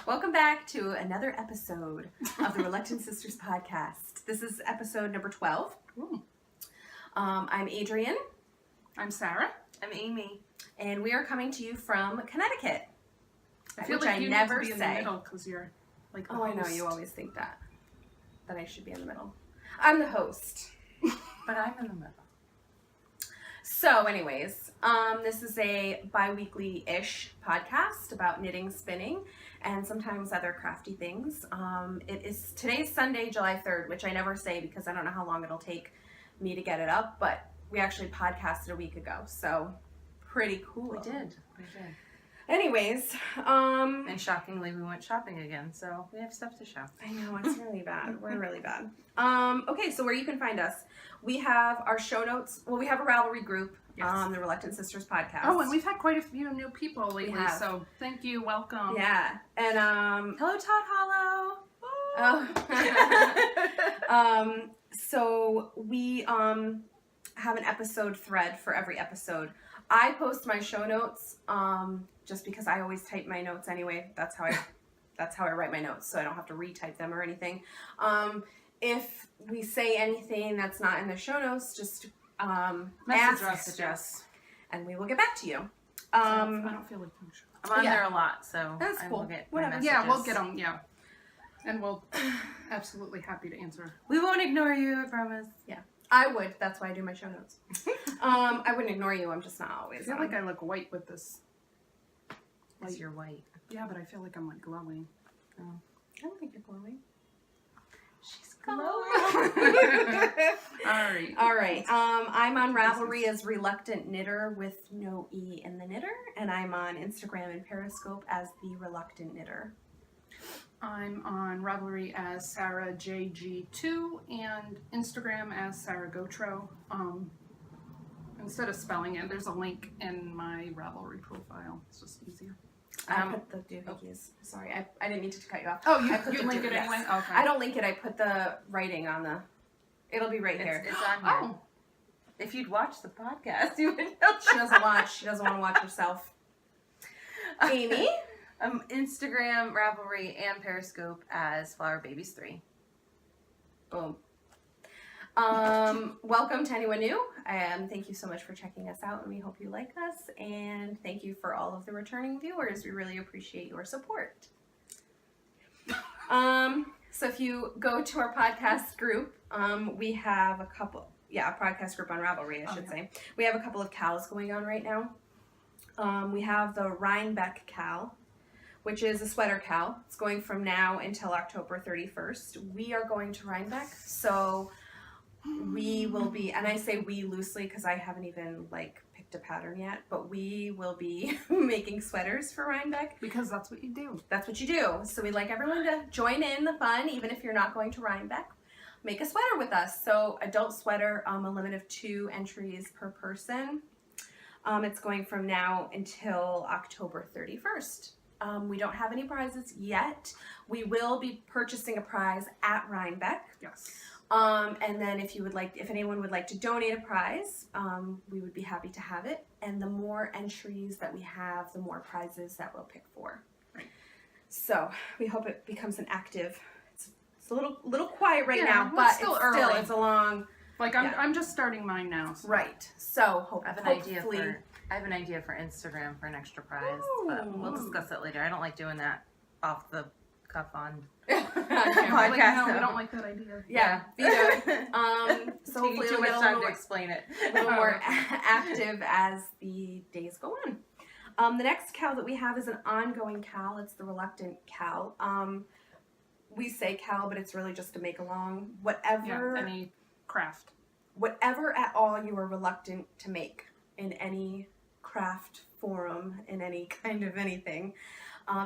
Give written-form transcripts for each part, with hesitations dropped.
Welcome back to another episode of the Reluctant Sisters podcast. This is episode number 12. I'm Adrienne. I'm Sarah. I'm Amy. And we are coming to you from Connecticut. I feel which like I you never need to be say. in the middle because you're like the I know, host. you always think that I should be in the middle. I'm the host. But I'm in the middle. So anyways, this is a bi-weekly-ish podcast about knitting, spinning, and sometimes other crafty things. Today's Sunday, July 3rd, which I never say because I don't know how long it'll take me to get it up, but we actually podcasted a week ago, so pretty cool. We did. Anyways, And shockingly, we went shopping again, so we have stuff to show. I know, it's really bad. We're really bad. Okay, so where you can find us, we have our show notes. Well, we have a Ravelry group, Yes. the Reluctant Sisters podcast. Oh, and we've had quite a few new people lately, have. so thank you, welcome. Yeah, and Hello, Todd Hollow. Oh. So we have an episode thread for every episode. I post my show notes just because I always type my notes anyway. That's how I write my notes, so I don't have to retype them or anything. If we say anything that's not in the show notes, just Message ask us, and we will get back to you. I don't feel like punctual. I'm on Yeah. there a lot, so That's I cool. will get my Whatever. messages. Yeah, we'll get them, yeah. And we'll absolutely happy to answer. We won't ignore you, I promise. I would. That's why I do my show notes. I wouldn't ignore you. I'm just not I always. feel on. like I look white with this. Because you're white. Yeah, but I feel like I'm like glowing. I don't think you're glowing. She's Alright. All right. I'm on Ravelry as Reluctant Knitter with no E in the knitter, and I'm on Instagram and Periscope as the Reluctant Knitter. I'm on Ravelry as Sarah JG2 and Instagram as Sarah Gotro. Instead of spelling it, there's a link in my Ravelry profile. It's just easier. I put the doohickeys. Sorry, I didn't mean to cut you off. Oh, I put you the link it yes. anyway? Okay. I don't link it. I put the writing on the. It'll be right here. It's on here. Oh, If you'd watch the podcast, you would know. She doesn't watch. She doesn't want to watch herself. Amy. Instagram, Ravelry, and Periscope as Flower Babies 3. Boom. Welcome to anyone new. Thank you so much for checking us out, and we hope you like us. And thank you for all of the returning viewers. We really appreciate your support. So if you go to our podcast group, we have a podcast group on Ravelry, I should say. We have a couple of cows going on right now. We have the Rhinebeck cow, which is a sweater cow. It's going from now until October 31st. We are going to Rhinebeck, so we will be, and I say we loosely because I haven't even picked a pattern yet, but we will be making sweaters for Rhinebeck. because that's what you do. That's what you do. So we'd like everyone to join in the fun, even if you're not going to Rhinebeck. Make a sweater with us. So adult sweater, a limit of 2 entries per person. It's going from now until October 31st. We don't have any prizes yet. We will be purchasing a prize at Rhinebeck. Yes. And then if anyone would like to donate a prize, we would be happy to have it. And the more entries that we have, the more prizes that we'll pick for. Right. So we hope it becomes an active. It's a little quiet right Yeah, now, well, but it's still early. it's a long. I'm just starting mine now. So. Right. So I have an idea for Instagram for an extra prize, but we'll discuss it later. I don't like doing that off the cuff on podcast. No, we don't like that idea. Yeah. So Taking hopefully too it'll much get a time to little explain it. more active as the days go on. The next cow that we have is an ongoing cow. It's the Reluctant cow. We say cow, but it's really just to make along whatever. Yeah, any craft. Whatever at all you are reluctant to make in any craft forum, in any kind of anything.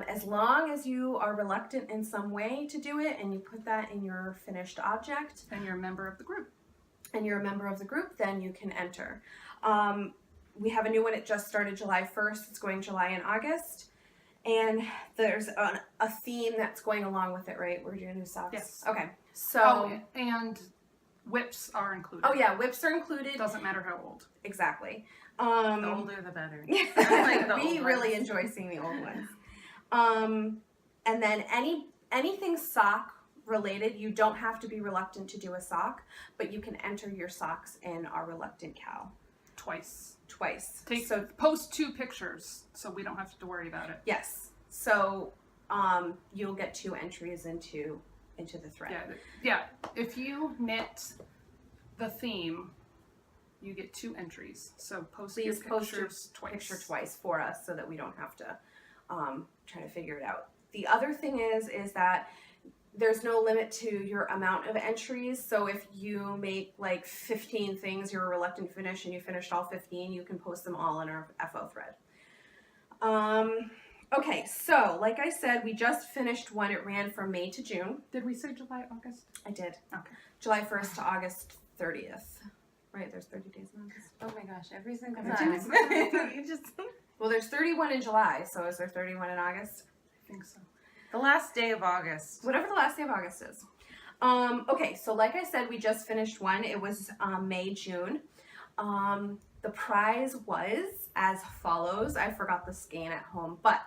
As long as you are reluctant in some way to do it and you put that in your finished object And you're a member of the group. then you can enter. We have a new one. It just started July 1st. It's going July and August. And there's a theme that's going along with it, right? We're doing new socks. Yes. Okay. So. And whips are included. Oh yeah, whips are included. Doesn't matter how old. Exactly. The older the better. I like the We old really ones. enjoy seeing the old ones. And then anything sock related, you don't have to be reluctant to do a sock, but you can enter your socks in our Reluctant Cow Twice. So Post 2 pictures so we don't have to worry about it. yes, so you'll get 2 entries into the thread. Yeah. If you knit the theme, you get 2 entries. So post your Please post your pictures twice. picture twice for us so that we don't have to try to figure it out. The other thing is that there's no limit to your amount of entries. So if you make like 15 things you're a reluctant finish and you finished all 15, you can post them all in our FO thread. Okay, so like I said, we just finished one. It ran from May to June. Did we say July, August? I did. Okay. July 1st to August 30th. Right, there's 30 days in August. Oh my gosh, every single Every time. time. You just Well, there's 31 in July, so is there 31 in August? I think so. the last day of August. Whatever the last day of August is. Okay, so like I said, we just finished one. It was May, June. The prize was as follows. I forgot the skein at home, but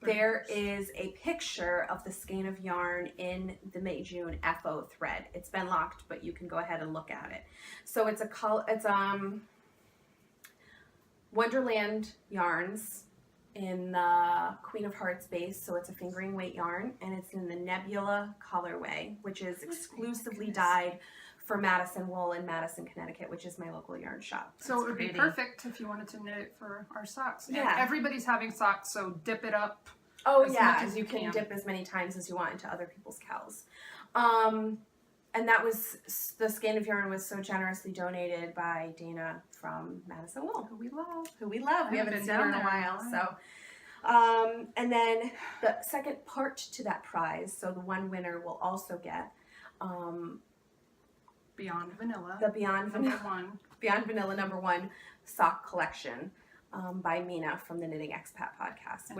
there is a picture of the skein of yarn in the May, June FO thread. It's been locked, but you can go ahead and look at it. So it's Wonderland Yarns in the Queen of Hearts base, so it's a fingering weight yarn, and it's in the Nebula colorway, which is exclusively dyed for Madison Wool in Madison, Connecticut, which is my local yarn shop. So it would be pretty. perfect if you wanted to knit it for our socks. And Yeah. everybody's having socks, so dip it up. Oh as yeah, much as you you can can. dip as many times as you want into other people's cows. And that was, the skein of yarn was so generously donated by Dana from Madison Wool, Who we love. who we love. We I haven't haven't been seen her in down a there in a while, while. so. And then the second part to that prize, so the one winner will also get Beyond Vanilla. the Beyond Number Vanilla, 1. Beyond Vanilla #1 sock collection by Mina from the Knitting Expat podcast,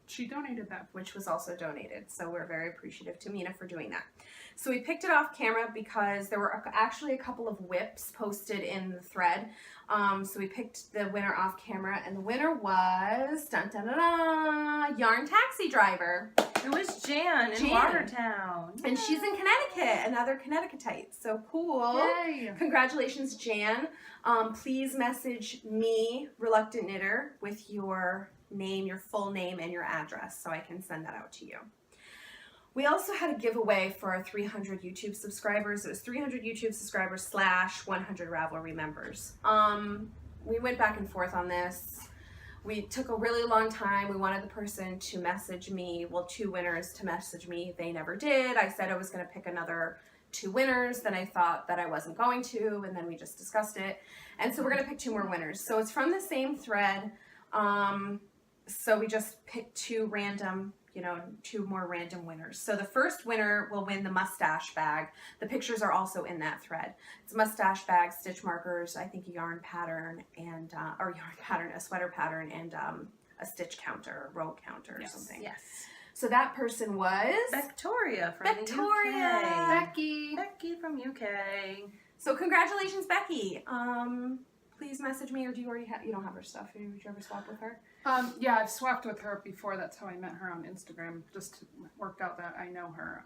She donated that. which was also donated. So we're very appreciative to Mina for doing that. So we picked it off camera because there were actually a couple of whips posted in the thread. So we picked the winner off camera, and the winner was dun, dun, dun, dun, Yarn Taxi Driver. It was Jan in Jan. Watertown. And she's in Connecticut, another Connecticutite. So cool. Yay! Congratulations, Jan. Please message me, Reluctant Knitter, with your name, your full name, and your address so I can send that out to you. We also had a giveaway for our 300 YouTube subscribers. It was 300 YouTube subscribers / 100 Ravelry members. We went back and forth on this. We took a really long time. We wanted the person to message me, well, 2 winners to message me. They never did. I said I was going to pick another 2 winners. Then I thought that I wasn't going to, and then we just discussed it. And so we're going to pick 2 more winners. So it's from the same thread. So we just picked 2 random, 2 more random winners. So the first winner will win the mustache bag. The pictures are also in that thread. It's a mustache bag, stitch markers, I think a yarn pattern, and a sweater pattern, and a stitch counter, a row counter or something. Yes. So that person was Victoria from Victoria. the UK. Becky! Becky from UK. So congratulations, Becky. Please message me, or do you already have? You don't have her stuff. Did you ever swap with her? Yeah, I've swapped with her before. That's how I met her on Instagram. Just worked out that I know her.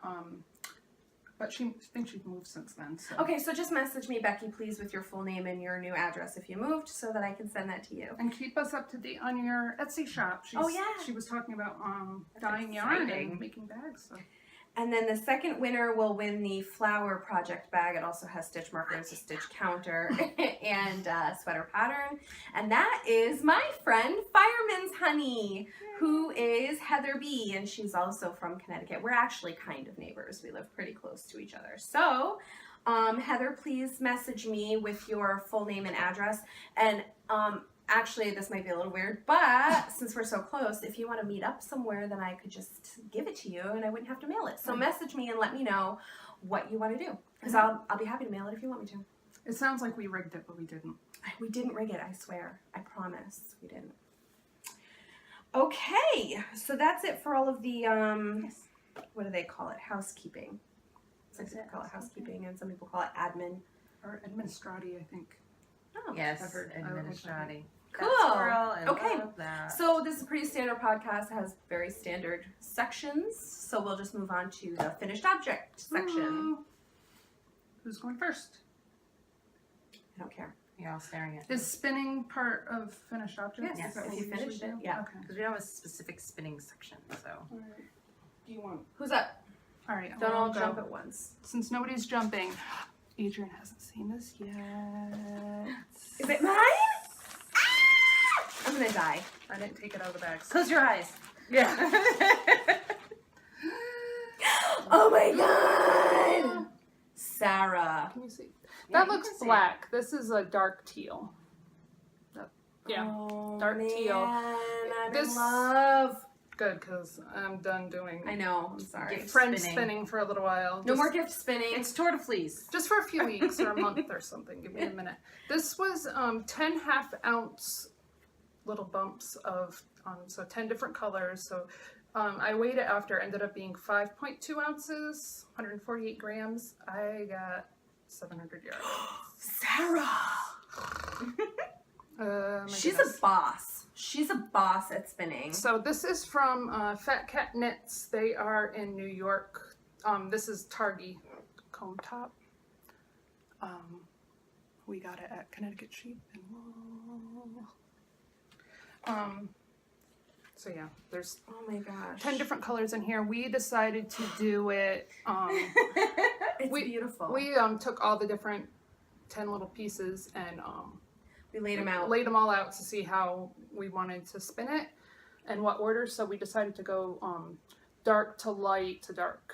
But I think she's moved since then. So. Okay, so just message me, Becky, please, with your full name and your new address if you moved, so that I can send that to you. And keep us up to date on your Etsy shop. Oh, yeah. She was talking about That's dyeing yarn exciting. and making bags. So. And then the second winner will win the flower project bag. It also has stitch markers, a stitch counter, and a sweater pattern. And that is my friend Fireman's Honey, who is Heather B. And she's also from Connecticut. We're actually kind of neighbors. We live pretty close to each other. So, Heather, please message me with your full name and address. And actually, this might be a little weird, but since we're so close, if you want to meet up somewhere, then I could just give it to you and I wouldn't have to mail it. So message me and let me know what you want to do, because I'll be happy to mail it if you want me to. It sounds like we rigged it, but we didn't. We didn't rig it, I swear. I promise we didn't. Okay, so that's it for all of the, what do they call it? Housekeeping. Some people call it housekeeping and some people call it admin. Or administrati, I think. Oh, Yes, I've heard- administrati. Cool. That squirrel. I Okay. love that. So this is a pretty standard podcast. It has very standard sections. So we'll just move on to the finished object section. Ooh. Who's going first? I don't care. You're all staring at Is spinning part of finished objects? Yes, Is that if what you we usually finished it, do? yeah. Okay. because we don't have a specific spinning section. So Alright. Do you want? Who's up? All right. Don't I'll all go. jump at once. Since nobody's jumping, Adrian hasn't seen this yet. Is it mine? Ah! I'm gonna die. I didn't take it out of the bag. close your eyes. Yeah. Oh my god! Sarah. Can you see? Yeah, That you looks can see black. This is a dark teal. Yeah. Oh, Dark man, teal. I'm This- in love. Good, because I'm done doing I know. I'm sorry. Gift friend spinning. spinning for a little while. No Just- more gift spinning. It's Tour de Fleece. Just for a few weeks or a month or something. Give me a minute. This was 10 half-ounce little bumps of, so 10 different colors. So I weighed it after, ended up being 5.2 ounces, 148 grams. I got 700 yards. Sarah. My She's goodness. a boss. She's a boss at spinning. So this is from Fat Cat Knits. They are in New York. This is Targhee comb top. We got it at Connecticut Sheep and Wool. So yeah, there's Oh my gosh. 10 different colors in here. We decided to do it. It's we- beautiful. We took all the different 10 little pieces and We laid them out. laid them all out to see how we wanted to spin it and what order. So we decided to go dark to light to dark.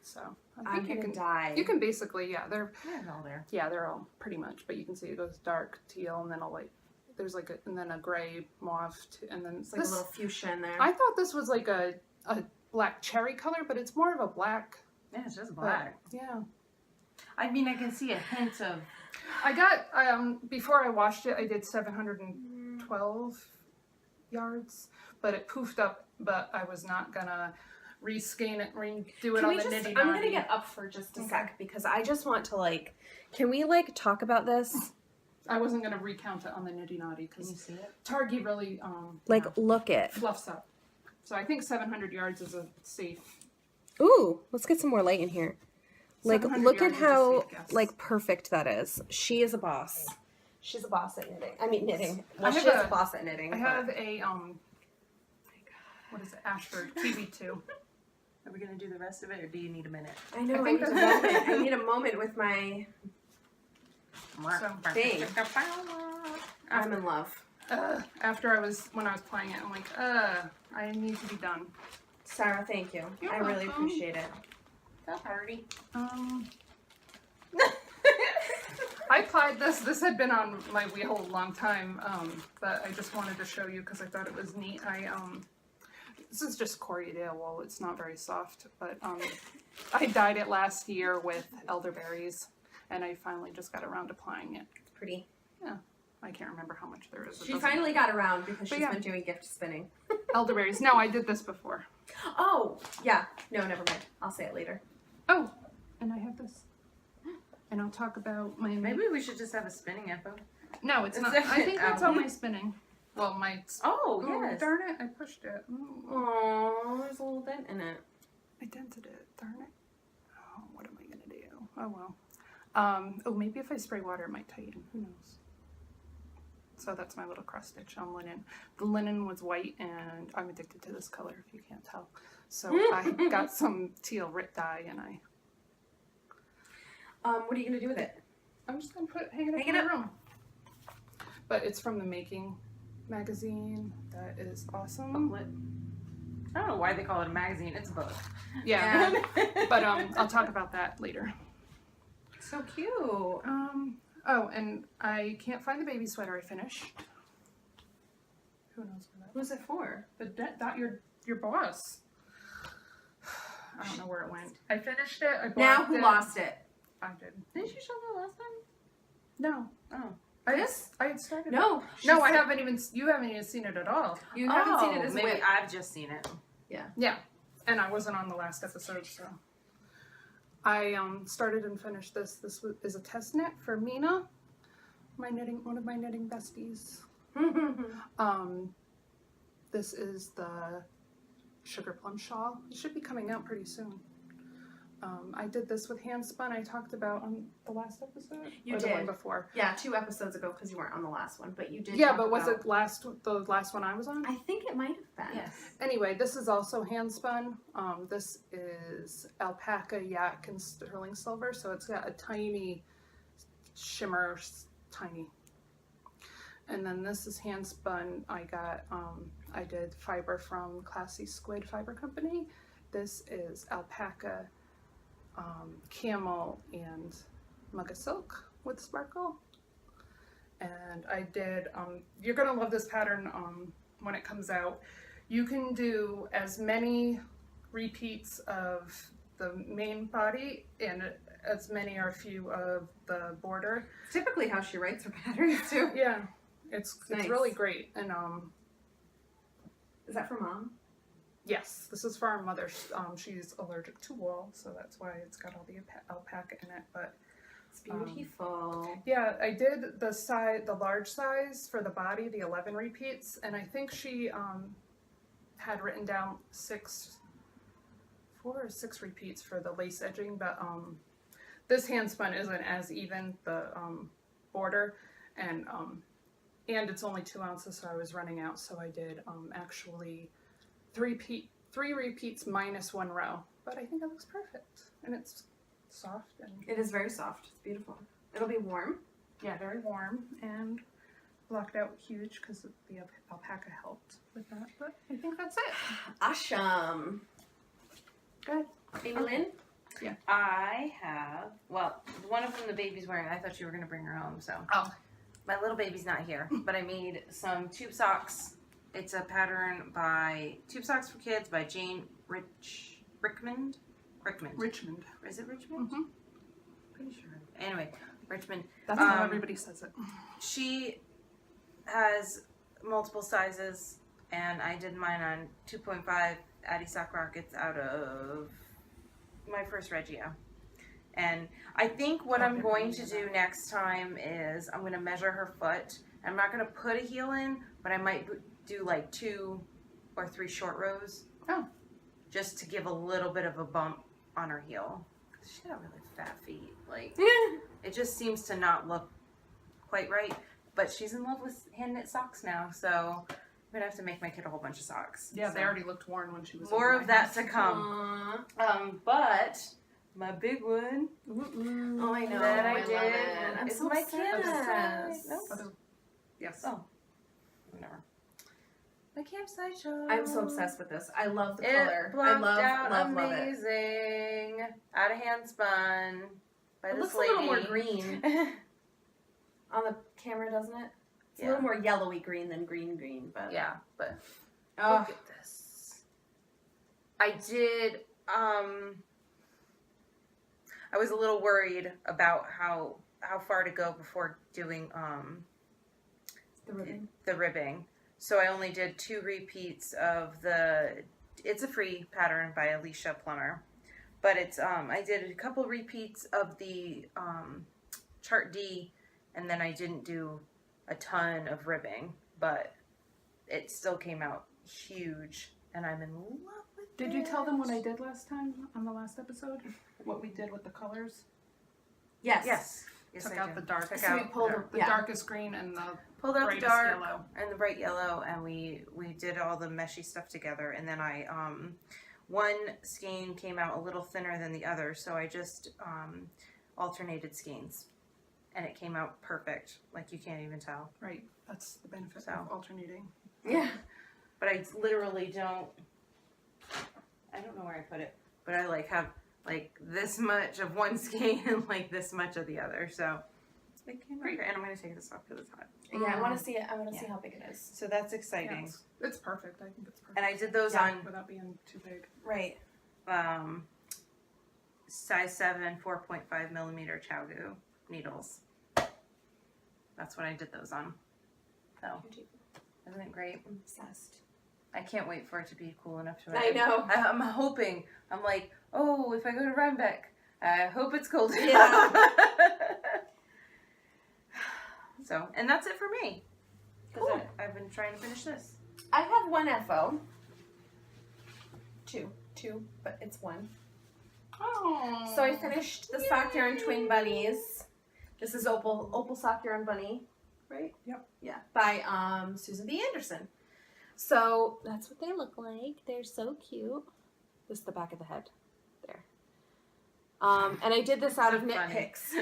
So I I'm think gonna die. you can basically, yeah, they're Yeah, all there. they're all pretty much, but you can see it goes dark teal and then a light. There's like a, and then a gray mauve and then It's like this, a little fuchsia in there. I thought this was like a black cherry color, but it's more of a black. Yeah, it's just but, black. yeah. I mean, I can see a hint of. I got before I washed it, I did 712 yards, but it poofed up. But I was not gonna reskein it, redo it Can on we the just, nitty I'm gonna gritty. get up for just a Okay. sec because I just want to can we talk about this? I wasn't gonna recount it on the nitty naughty Can you because see it? Targhee really Look it. fluffs up. So I think 700 yards is a safe. Ooh, let's get some more light in here. 700 Look at yards is a how safe guess. perfect that is. She is a boss. She's a boss at knitting. I mean knitting. Well, I have she is a- a boss at knitting. I but- have a what is it? Ashford TV2. Are we gonna do the rest of it, or do you need a minute? I know. I I think need a that's- moment. I need a moment with my. Dang. I'm in love. After when I was playing it, I'm like, I need to be done. Sarah, thank you. You're I really welcome. appreciate it. That party. I applied this. This had been on my wheel a long time, but I just wanted to show you because I thought it was neat. This is just Corriedale wool. It's not very soft, but I dyed it last year with elderberries, and I finally just got around to applying it. It's pretty. I can't remember how much there is. It She doesn't finally got around because But she's yeah. been doing gift spinning. elderberries. No, I did this before. Oh, yeah. No, never mind. I'll say it later. Oh, and I have this. And I'll talk about my. Maybe we should just have a spinning info. No, it's Is not. that- I think that's all oh. my spinning. Well, my. Oh, Oh, yes. darn it! I pushed it. Mm, Oh, there's a little dent in it. I dented it. Darn it. Oh, what am I gonna do? Oh well. Oh, maybe if I spray water, it might tighten. Who knows? So that's my little cross stitch on linen. The linen was white, and I'm addicted to this color. If you can't tell. So I got some teal Rit dye, and What are you gonna do with it? I'm just gonna hang it up Hang in it my up. room. But it's from the Making magazine. That is awesome. Booklet. I don't know why they call it a magazine. It's a book. Yeah. But I'll talk about that later. So cute. Oh, and I can't find the baby sweater I finished. Who knows where that Who's it for? That your boss. I don't know where it went. I finished it. I Now blocked who it. lost it? I did. Didn't you show that last time? No. Oh. I had started. No. No, I she's- haven't even. You haven't even seen it at all. You haven't seen it as maybe whip. I've just seen it. Yeah, and I wasn't on the last episode, so I started and finished this. This is a test knit for Mina, one of my knitting besties. This is the Sugar Plum Shawl. It should be coming out pretty soon. I did this with hand spun. I talked about on the last episode. You or the one did. before. Yeah, 2 episodes ago because you weren't on the last one, but you did. Yeah, talk but was about... it the last one I was on? I think it might have been. Yes. Anyway, this is also hand spun. This is alpaca, yak, and sterling silver, so it's got a tiny shimmer, tiny. And then this is hand spun. I did fiber from Classy Squid Fiber Company. This is alpaca, camel, and mugga silk with sparkle. And I did, you're gonna love this pattern when it comes out. You can do as many repeats of the main body and as many or few of the border. It's typically how she writes her patterns too. Yeah, it's Nice. really great. And Is that for Mom? yes, this is for our mother. She's allergic to wool, so that's why it's got all the alpaca in it. But It's beautiful. yeah, I did the large size for the body, the 11 repeats, and I think she had written down 4 or 6 repeats for the lace edging, but this hand spun isn't as even, the border, and it's only 2 ounces, so I was running out, so I did actually 3 repeats minus 1 row, but I think it looks perfect, and it's soft and It is very soft. It's beautiful. It'll be warm. yeah, very warm and blocked out huge because the alpaca helped with that. But I think that's it. Awesome. Good. Amy Lynn? I have, well, one of them the baby's wearing. I thought you were going to bring her home, so. Oh. My little baby's not here, but I made some tube socks. It's a pattern by Tube Socks for Kids by Jane Rickmond. Richmond. Is it Richmond? Mm-hmm. Pretty sure. Anyway, Richmond. That's how everybody says it. She has multiple sizes, and I did mine on 2.5 Addy Sock Rockets out of my first Reggio. And I think what I'm going to do next time is I'm going to measure her foot. I'm not going to put a heel in, but I might do like 2 or 3 short rows. Oh. Just to give a little bit of a bump on her heel. She's got really fat feet. Like, it just seems to not look quite right. But she's in love with hand knit socks now, so I'm gonna have to make my kid a whole bunch of socks. Yeah, So, they already looked worn when she was more over of my that house. to come. Aww. But my big one Oh, I know. that I love did it. I'm is so my obsessed. No? Other- Yes. Oh, whatever. My campsite show. I'm so obsessed with this. I love the It color. I blocked love, out love, love it. amazing. Out of hand spun by It this looks a lady. little more green on the camera, doesn't it? It's a little more yellowy green than green, but Yeah, but oh, look at this. I did, I was a little worried about how far to go before doing, the ribbon. the ribbing. So I only did 2 repeats of it's a free pattern by Alicia Plummer. But it's, I did a couple repeats of the, chart D, and then I didn't do a ton of ribbing, but it still came out huge, and I'm in love with it. Did you tell them what I did last time on the last episode? What we did with the colors? Yes. Yes. Yes, Took I out did. the dark. Took So we out pulled The darkest green and the pulled out the brightest dark yellow. and the bright yellow, and we did all the meshy stuff together. And then I one skein came out a little thinner than the other, so I just alternated skeins, and it came out perfect. Like, you can't even tell. Right. That's the benefit So. of alternating. Yeah. But I literally don't. I don't know where I put it, but I like have like this much of one skein and like this much of the other. So it came out great, and I'm gonna take this off because it's hot. Yeah, I want to see it. I want to see Yeah. how big it is. So that's Yeah, exciting. it's perfect. I think it's perfect. And I did those Yeah. Without being too big. Right. on size 7, 4.5 millimeter Chowgu needles. That's what I did those on. So isn't it great? I'm obsessed. I can't wait for it to be cool enough to. I know. I'm hoping. I'm like, oh, if I go to Rhinebeck, I hope it's cold enough. Yeah. So, and that's it for me. because Cool. I've been trying to finish this. I have one FO. Two, but it's one. Oh. So I finished the Sock Yarn Twin Bunnies. This is Opal Sock Yarn Bunny, right? Yep. Yeah, by Susan B. Anderson. So that's what they look like. They're so cute. This is the back of the head. There. And I did this out of Knit funny. Picks.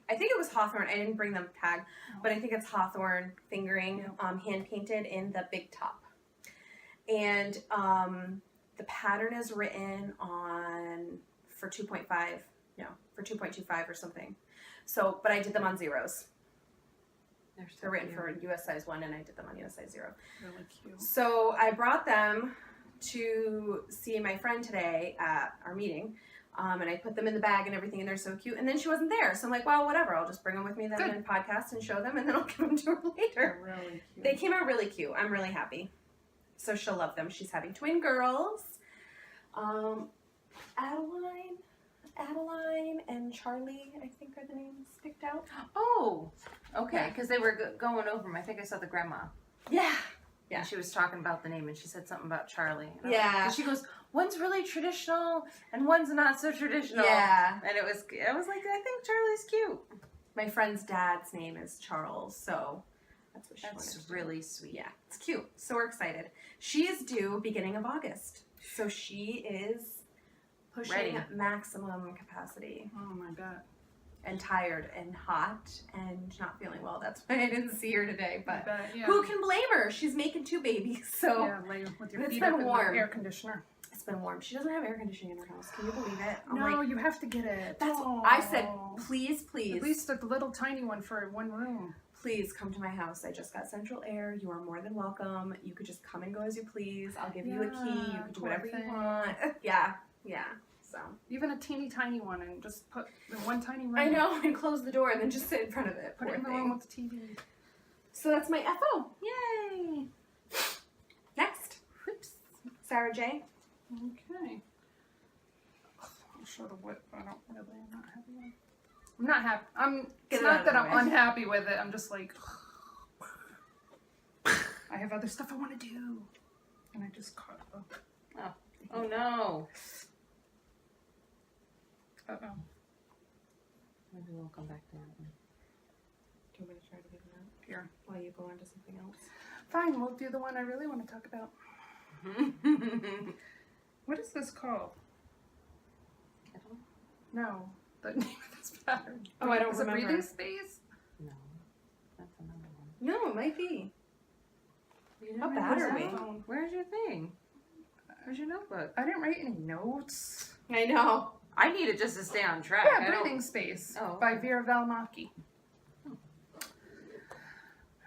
I think it was Hawthorne. I didn't bring them tagged, but I think it's Hawthorne fingering, hand painted in the big top. And the pattern is written for 2.25 or something. So, but I did them on zeros. They're written for US size 1 and I did them on US size 0. Really cute. So I brought them to see my friend today at our meeting. And I put them in the bag and everything, and they're so cute. And then she wasn't there. So I'm like, well, whatever. I'll just bring them with me then and podcast and show them, and then I'll give them to her later. They're really cute. They came out really cute. I'm really happy. So she'll love them. She's having twin girls. Adeline and Charlie, I think are the names picked out. Oh, okay. Because they were going over them. I think I saw the grandma. Yeah. Yeah. And she was talking about the name, and she said something about Charlie. And Yeah. and she goes, one's really traditional, and one's not so traditional. Yeah. And I was like, I think Charlie's cute. My friend's dad's name is Charles, so that's what she wanted That's to do. really sweet. Yeah, it's cute. So we're excited. She is due beginning of August. So she is pushing Ready. maximum capacity Oh my god. and tired and hot and not feeling well. That's why I didn't see her today. I But bet, yeah. who can blame her? She's making 2 babies. So Yeah, lay with your It's feet been up in warm. the air conditioner. it's been warm. She doesn't have air conditioning in her house. Can you believe it? I'm No, like, you have to get it. that's Oh. I said, please, please. At least a little tiny one for one room. Please come to my house. I just got central air. You are more than welcome. You could just come and go as you please. I'll give you a key. You Yeah, can do whatever you poor thing. want. Yeah. So Even a teeny tiny one, and just put in one tiny room. I know, and close the door and then just sit in front of it. Put Poor it in the thing. room with the TV. So that's my FO. Yay! Next, Whoops. Sarah J. Okay. I'll show the whip. I don't really. I'm not happy with it. I'm not happy. Get It's it not out of that the I'm way. unhappy with it. I'm just like. I have other stuff I want to do, and I just caught. Oh no. Uh oh. Maybe we'll come back to that Do you want me to try to get it out Here. while you go on to something else? Fine. We'll do the one I really want to talk about. one. What is this called? Kettle? No, the name of this pattern. Oh, I don't Is remember. it breathing space? No. That's another one. No, it might be. You How didn't bad write are this we? down. Where's your thing? Where's your notebook? I didn't write any notes. I know. I need it just to stay on track. Yeah, I don't- Breathing Space Oh, by okay. Vera Valmaki.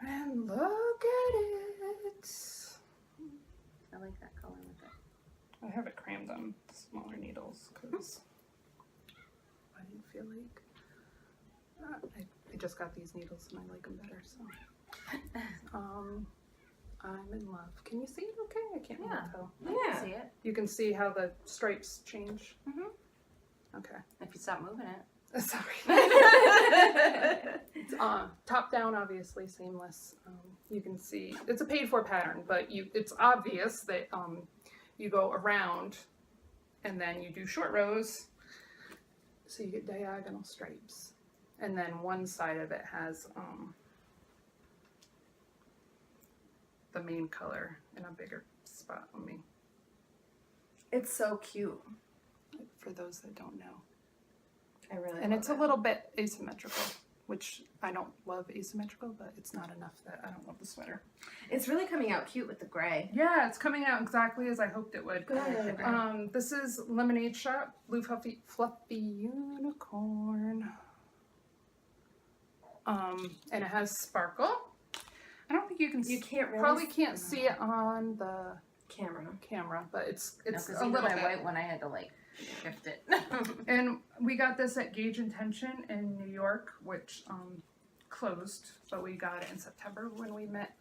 And look at it. I like that color with it. I have it crammed on smaller needles because I didn't feel like. I just got these needles and I like them better. So, I'm in love. Can you see it? Okay, I can't really Yeah. tell. I Yeah. can see it. You can see how the stripes change. Mhm. Okay. If you stop moving it. Sorry. It's top down, obviously seamless. You can see it's a paid-for pattern, but it's obvious that you go around and then you do short rows, so you get diagonal stripes, and then one side of it has the main color in a bigger spot on me. It's so cute. For those that don't know. I really And love it's a it. little bit asymmetrical, which I don't love asymmetrical, but it's not enough that I don't love the sweater. It's really coming out cute with the gray. Yeah, it's coming out exactly as I hoped it would. Good. This is Lemonade Shop, Blue Fluffy Unicorn. And it has sparkle. I don't think you can You can't really probably can't see it on the camera. but it's No, 'cause a even little my bit. white one, I had to like shift it. And we got this at Gauge Intention in New York, which closed, but we got it in September when we met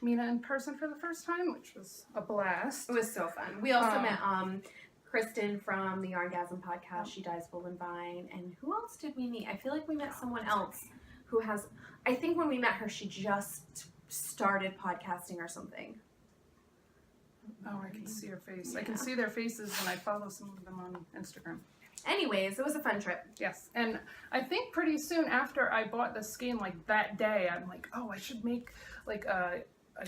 Mina in person for the first time, which was a blast. It was so fun. We also Um, met Kristen from the Yarngasm podcast. She dyes Golden Vine. And who else did we meet? I feel like we met someone else who has, I think when we met her, she just started podcasting or something. Oh, I can see your face. I Yeah. can see their faces when I follow some of them on Instagram. Anyways, it was a fun trip. Yes, and I think pretty soon after I bought the skein, like that day, I'm like, oh, I should make like a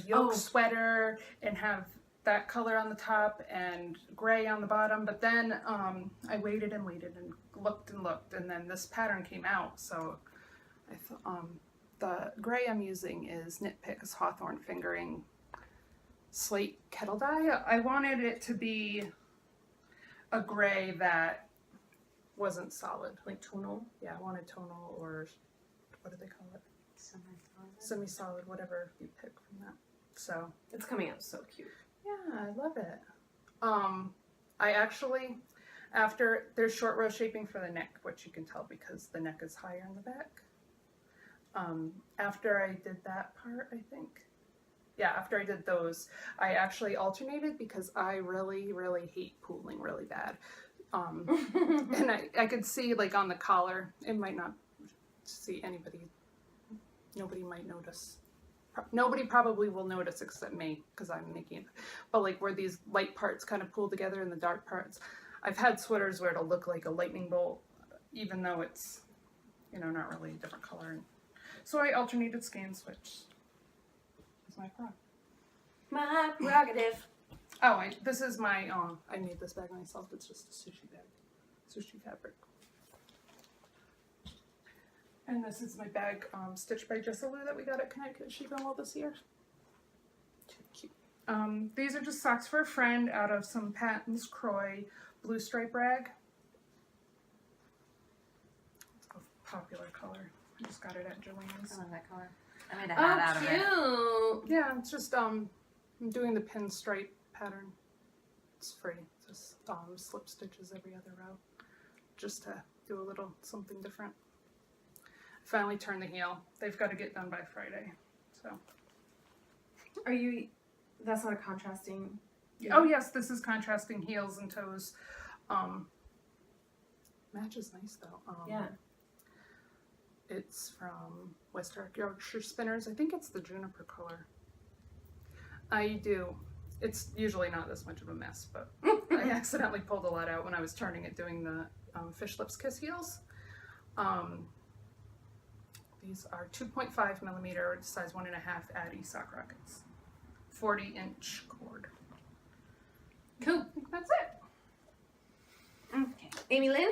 yoke sweater and have that color on the top and gray on the bottom. But then I waited and looked, and then this pattern came out. So I thought the gray I'm using is Knit Picks Hawthorne Fingering Slate Kettle Dye. I wanted it to be a gray that wasn't solid. Like tonal. Yeah, I wanted tonal, or what do they call it? Semi-solid, whatever you pick from that. So It's coming out so cute. yeah, I love it. I actually, after there's short row shaping for the neck, which you can tell because the neck is higher in the back. After I did that part, I think. Yeah, after I did those, I actually alternated because I really, really hate pooling really bad. And I could see like on the collar, it might not see anybody, nobody might notice. Nobody probably will notice except me because I'm making it. But like where these light parts kind of pull together and the dark parts, I've had sweaters where it'll look like a lightning bolt, even though it's, you know, not really a different color. So I alternated skein switch. That's my prop. My prerogative. Oh, this is my, I made this bag myself. It's just a sushi bag. Sushi fabric. And this is my bag, stitched by Jessica that we got at Connecticut Sheep and Wool this year. Too cute. These are just socks for a friend out of some Patton's Croy blue stripe rag. It's a popular color. I just got it at Joanne's. I love that color. I made a hat out of it. Oh, cute. Yeah, it's just, I'm doing the pinstripe pattern. It's free. Just slip stitches every other row. Just to do a little something different. Finally turned the heel. They've got to get done by Friday. So. Are you, that's not a contrasting. Oh yes, this is contrasting heels and toes. Matches nice though. Yeah. It's from West Yorkshire Spinners. I think it's the juniper color. I do. It's usually not this much of a mess, but I accidentally pulled a lot out when I was turning it doing the Fish Lips Kiss heels. These are 2.5 millimeter, size 1.5 Addy sock rockets. 40-inch cord. Cool. I think that's it. Okay. Amy Lynn,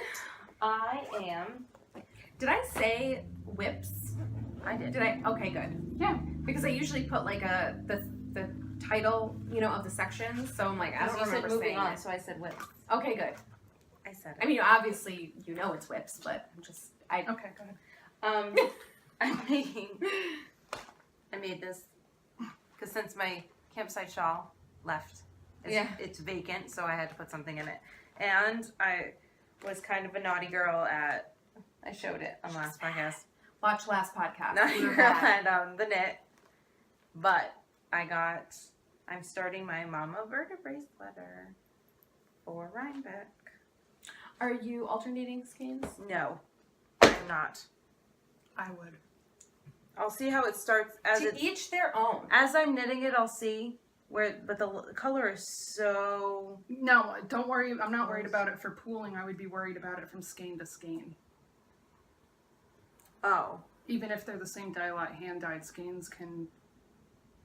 I am. did I say whips? I did. Did I? Okay, good. Yeah. Because I usually put like the title, you know, of the sections. So I'm like, I don't you remember said moving saying on, it. so I said whip. Okay, good. I said I mean, obviously you know it's whips, but I'm just Okay, go ahead. I made this because since my campsite shawl left, it's vacant, so I had to put something in it. And I was kind of a naughty girl I showed it on last podcast. watch last podcast. Naughty We were girl bad. at the knit. But I'm starting my Mama Vertebrae sweater for Rhinebeck. Are you alternating skeins? No, I'm not. I would. I'll see how it starts To each their own. as I'm knitting it. I'll see where, but the color is so. No, don't worry. I'm not worried about it for pooling. I would be worried about it from skein to skein. Oh, Even if they're the same dye lot, hand-dyed skeins can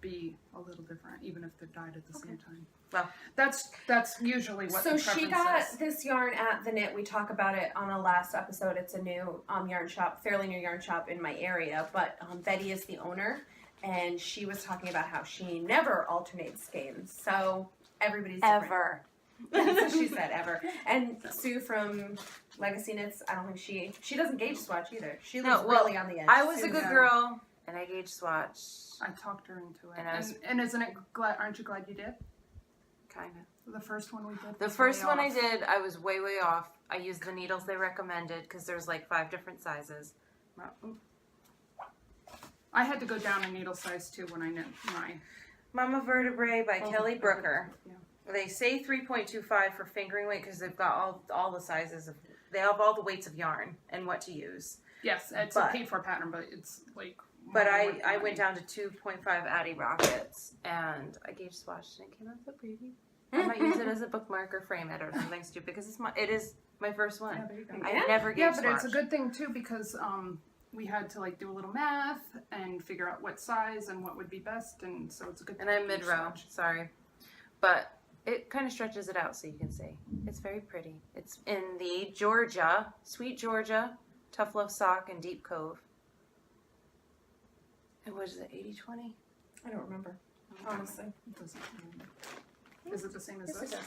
be a little different, even if they're dyed at the same time. Well, that's usually what So the she preference got is. this yarn at the Knit. We talk about it on a last episode. It's a new yarn shop, fairly new yarn shop in my area. But Betty is the owner, and she was talking about how she never alternates skeins. So everybody's different. ever. That's what she said, ever. And Sue from Legacy Knits, I don't think she doesn't gauge swatch either. She No, lives well, really on the edge. I was a Sue's good a- girl, and I gauge swatch. I talked her into it. And I was- And isn't it glad? Aren't you glad you did? Kind of. The first one we did. The was first way one I off. did, I was way off. I used the needles they recommended because there's like 5 different sizes. I had to go down a needle size too when I knit my. Mama Vertebrae by Kelly Brooker. Yeah. They say 3.25 for fingering weight because they've got all the sizes of. They have all the weights of yarn and what to use. Yes, it's But- a paid for pattern, but it's like But more I worth the went money. down to 2.5 Addy Rockets, and I gave swatched, and it came out so pretty. I might use it as a bookmark or frame it or something stupid because it is my first one. Yeah, there you go. I Yeah. never gave Yeah, but it's a swatched. good thing too because we had to like do a little math and figure out what size and what would be best, and so it's a good. And I'm thing to mid row, swatch. sorry, but it kind of stretches it out so you can see. It's very pretty. It's in the Georgia, Sweet Georgia, Tough Love Sock, and Deep Cove. And what is it, 80/20? I don't remember, honestly. It doesn't. Is it the same as Yes, this? it does.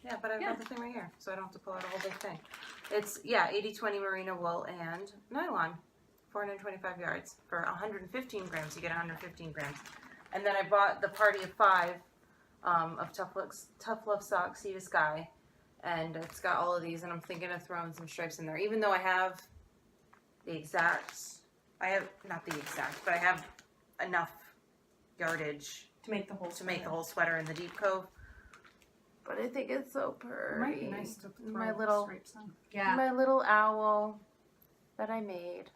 Yeah, but I've Yeah. got the thing right here, so I don't have to pull out a whole big thing. It's, 80/20 merino wool and nylon, 425 yards. For 115 grams, you get 115 grams. And then I bought the Party of 5 of Tough Love Sock, Sea to Sky. And it's got all of these, and I'm thinking of throwing some stripes in there. Even though I have the exact, not the exact, but I have enough yardage To make the whole sweater in the Deep Cove. But I think it's so pretty. It might be nice to throw My little- stripes on. Yeah. My little owl that I made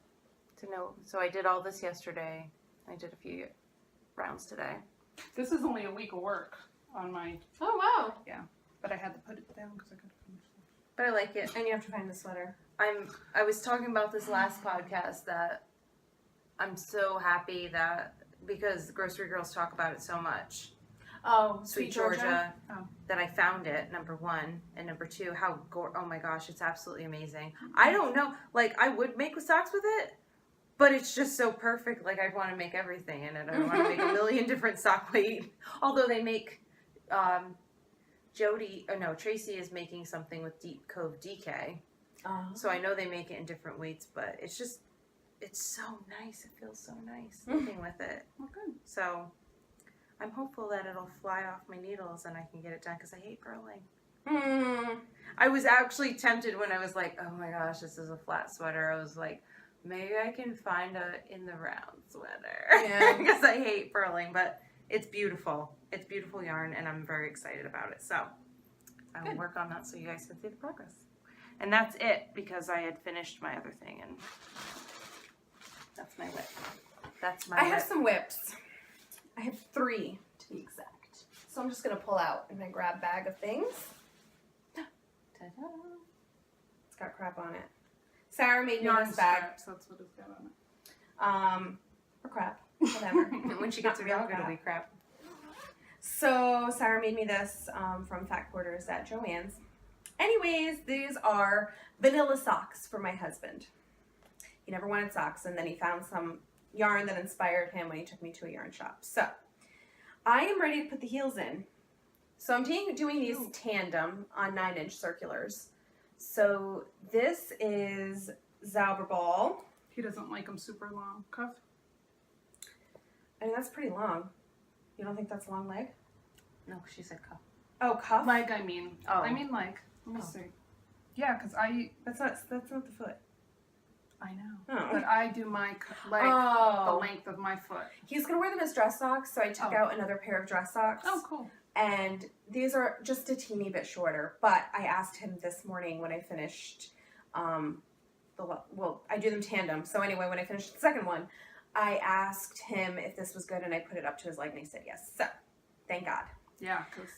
to know. So I did all this yesterday. I did a few rounds today. This is only a week of work on my, Oh wow. but I had to put it down because I couldn't finish it. But I like it. And you have to find the sweater. I was talking about this last podcast that I'm so happy that because Grocery Girls talk about it so much. Oh, Sweet Georgia, Oh. that I found it, number one, and number two, oh my gosh, it's absolutely amazing. I don't know, like I would make socks with it, but it's just so perfect. Like I want to make everything in it. I want to make a million different sock weight. Although they make, Tracy is making something with Deep Cove DK, so I know they make it in different weights. But it's so nice. It feels so nice looking with it. Well, good. So I'm hopeful that it'll fly off my needles and I can get it done because I hate purling. I was actually tempted when I was like, oh my gosh, this is a flat sweater. I was like, maybe I can find a in the round sweater. Yeah. Because I hate purling, but it's beautiful. It's beautiful yarn and I'm very excited about it. So I will Good. work on that so you guys can see the progress. And that's it because I had finished my other thing and that's my whip. That's my I whip. have some whips. I have 3 to be exact. So I'm just gonna pull out in my grab bag of things. Ta-da. It's got crap on it. Sarah made me Yarn this bag. straps, that's what it's got on it. Or crap. Whatever. And when she gets a Not real dog, it'll be crap. So Sarah made me this from Fat Quarters at Joann's. Anyways, these are vanilla socks for my husband. He never wanted socks, and then he found some yarn that inspired him when he took me to a yarn shop. So I am ready to put the heels in. So I'm doing these tandem on 9-inch circulars. So this is Zauberball. He doesn't like them super long. Cuff? I mean, that's pretty long. You don't think that's a long leg? No, she said cuff. Oh, cuff? Leg, I mean. Oh. I mean leg. Let me Oh. see. Yeah, because That's not the foot. I know. Oh. But I do my leg the Oh. length of my foot. He's gonna wear them as dress socks, so I took Oh. out another pair of dress socks. Oh, cool. And these are just a teeny bit shorter, but I asked him this morning when I finished I do them tandem. So anyway, when I finished the second one, I asked him if this was good and I put it up to his leg and he said yes. So, thank God. Yeah, because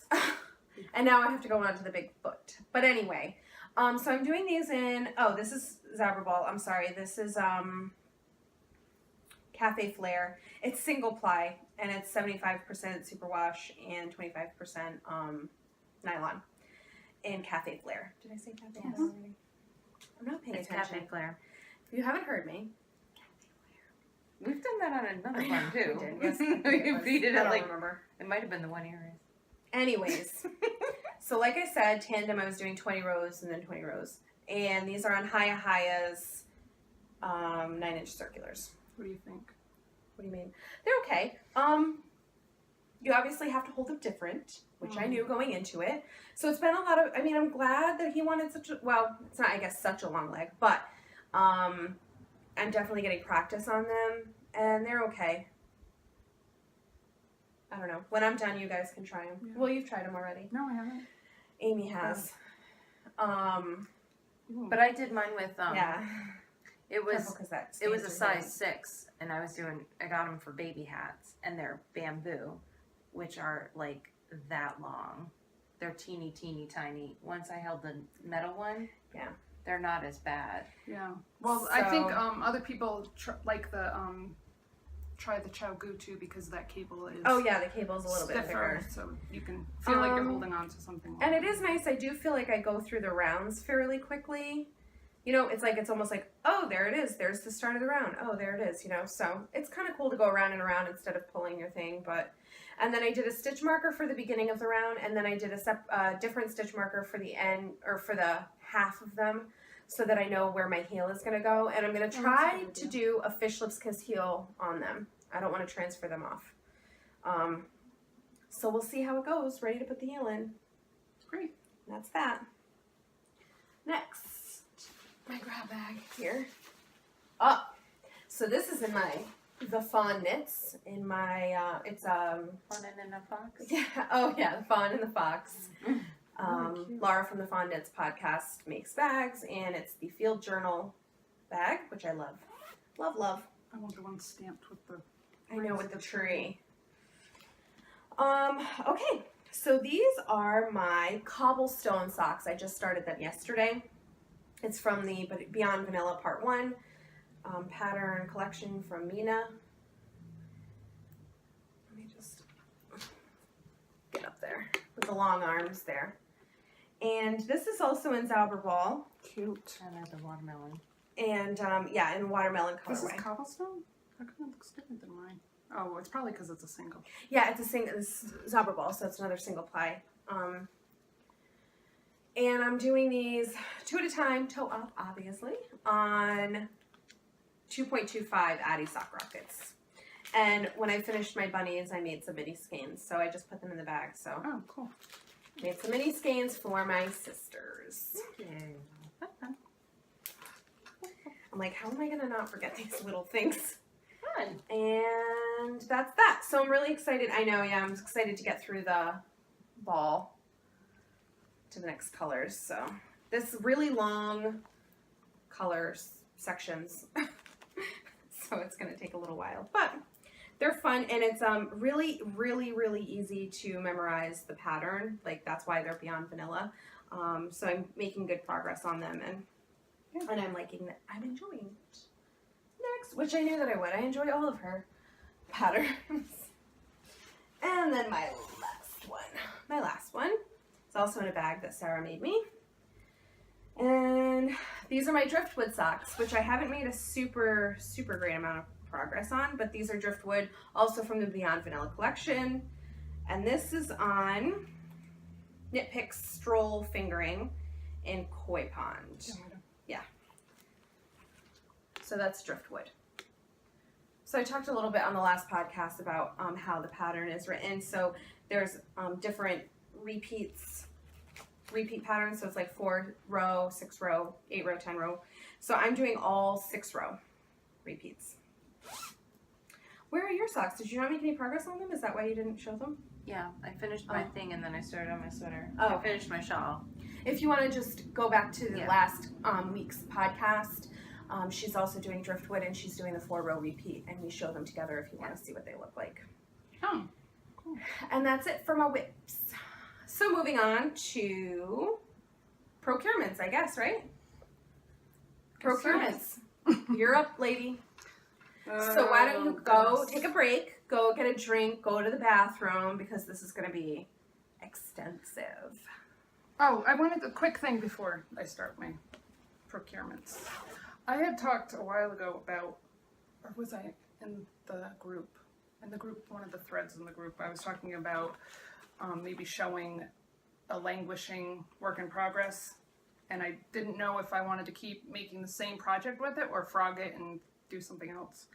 And now I have to go on to the big foot. But anyway, so I'm doing these in, this is Zauberball. I'm sorry. This is Cafe Flare. It's single ply and it's 75% superwash and 25% nylon in Cafe Flare. Did I say Cafe Yes. Flare already? I'm not paying It's attention. Cafe Flare. If you haven't heard me, We've done that on another I know, one too. we did, yes. We repeated I it don't like remember. it might have been the one earring. Anyways, so like I said, tandem I was doing 20 rows and then 20 rows. And these are on Haya's 9-inch circulars. what do you think? What do you mean? They're okay. You obviously have to hold them different, which I knew going into it. So it's been a lot of, I'm glad that he wanted it's not, I guess, such a long leg, but I'm definitely getting practice on them, and they're okay. I don't know. When I'm done, you guys can try them. Yeah. Well, you've tried them already. No, I haven't. Amy has. Ooh. But I did mine with Yeah. It was Careful, 'cause that it was a stains your size hand. 6, and I got them for baby hats, and they're bamboo, which are like that long. They're teeny tiny. Once I held the metal one, Yeah. they're not as bad. Yeah. Well, I think So- other people like the try the Chow Gu too because that cable is Oh yeah, the cable's a little bit stiffer, thicker. so you can feel like you're Um, holding on to something. And it is nice. I do feel like I go through the rounds fairly quickly. You know, it's almost like, oh, there it is. There's the start of the round. Oh, there it is. You know, so it's kind of cool to go around and around instead of pulling your thing. And then I did a stitch marker for the beginning of the round, and then I did a different stitch marker for the end or for the half of them, so that I know where my heel is going to go. And I'm going to Oh, try that's a good to do a fish lips kiss heel on them. I don't want to transfer them off. So we'll see how it goes. Ready to put the heel in. Great. That's that. Next, my grab bag here. Oh, so this is in the Fawn Knits in my, it's, Fun in a fox. yeah, oh yeah, the Fawn and the Fox. Really cute. Laura from the Fawn Knits podcast makes bags, and it's the Field Journal bag, which I love. Love, love. I want the one stamped with the. I know, with the tree. Okay, so these are my cobblestone socks. I just started them yesterday. It's from the Beyond Vanilla Part 1 pattern collection from Mina. Let me just get up there with the long arms there. And this is also in Zauberball. Cute. I like the watermelon. And yeah, in watermelon This is colorway. cobblestone? How come it looks different than mine? Oh, it's probably because it's a single. Yeah, it's Zauberball, so it's another single ply. And I'm doing these 2 at a time, toe up, obviously, on 2.25 Addy sock rockets. And when I finished my bunnies, I made some mini skeins, so I just put them in the bag. So Oh, cool. made some mini skeins for my sisters. I'm like, how am I gonna not forget these little things? Fun. And that's that. So I'm really excited. I know, yeah, I'm excited to get through the ball to the next colors. So this really long colors sections. So it's going to take a little while, but they're fun, and it's really, really, really easy to memorize the pattern. Like, that's why they're Beyond Vanilla. So I'm making good progress on them, and I'm liking that. I'm enjoying it. Next, which I knew that I would. I enjoy all of her patterns. And then my last one is also in a bag that Sarah made me. And these are my driftwood socks, which I haven't made a super, super great amount of progress on, but these are driftwood, also from the Beyond Vanilla collection. And this is on Knit Picks Stroll Fingering in Koi Pond. Yeah. So that's driftwood. So I talked a little bit on the last podcast about how the pattern is written. So there's different repeat patterns. So it's like 4 row, 6 row, 8 row, 10 row. So I'm doing all 6 row repeats. Where are your socks? Did you not make any progress on them? Is that why you didn't show them? Yeah, I finished my Oh. thing and then I started on my sweater. Oh. I finished my shawl. If you want to just go back to the Yeah. last week's podcast, she's also doing driftwood, and she's doing the 4 row repeat, and we show them together if you want to see what they look like. Oh, cool. And that's it for my whips. So moving on to procurements, I guess, right? Procurements. You're up, lady. So why don't you go take a break, go get a drink, go to the bathroom, because this is going to be extensive. Oh, I wanted a quick thing before I start my procurements. I had talked a while ago about, or was I in the group? In the group, one of the threads in the group, I was talking about maybe showing a languishing work in progress, and I didn't know if I wanted to keep making the same project with it or frog it and do something else.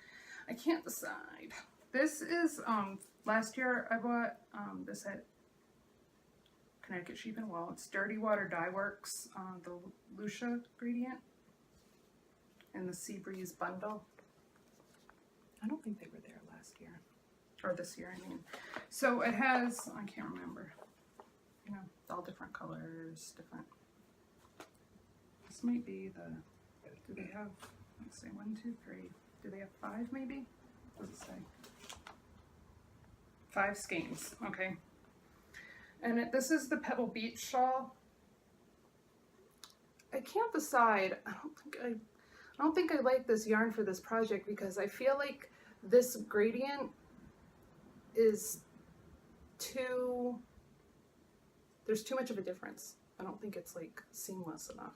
I can't decide. This is, last year I bought this at Connecticut Sheep and Wool. It's Dirty Water Dye Works, the Lucia gradient, and the Sea Breeze bundle. I don't think they were there last year, or this year, I mean. So it has, I can't remember, you know, all different colors, different. This might be the, do they have let's see, 1, 2, 3. Do they have 5 maybe? What does it say? 5 skeins, okay. And this is the Pebble Beach shawl. I can't decide. I don't think I like this yarn for this project because I feel like this gradient is there's too much of a difference. I don't think it's like seamless enough.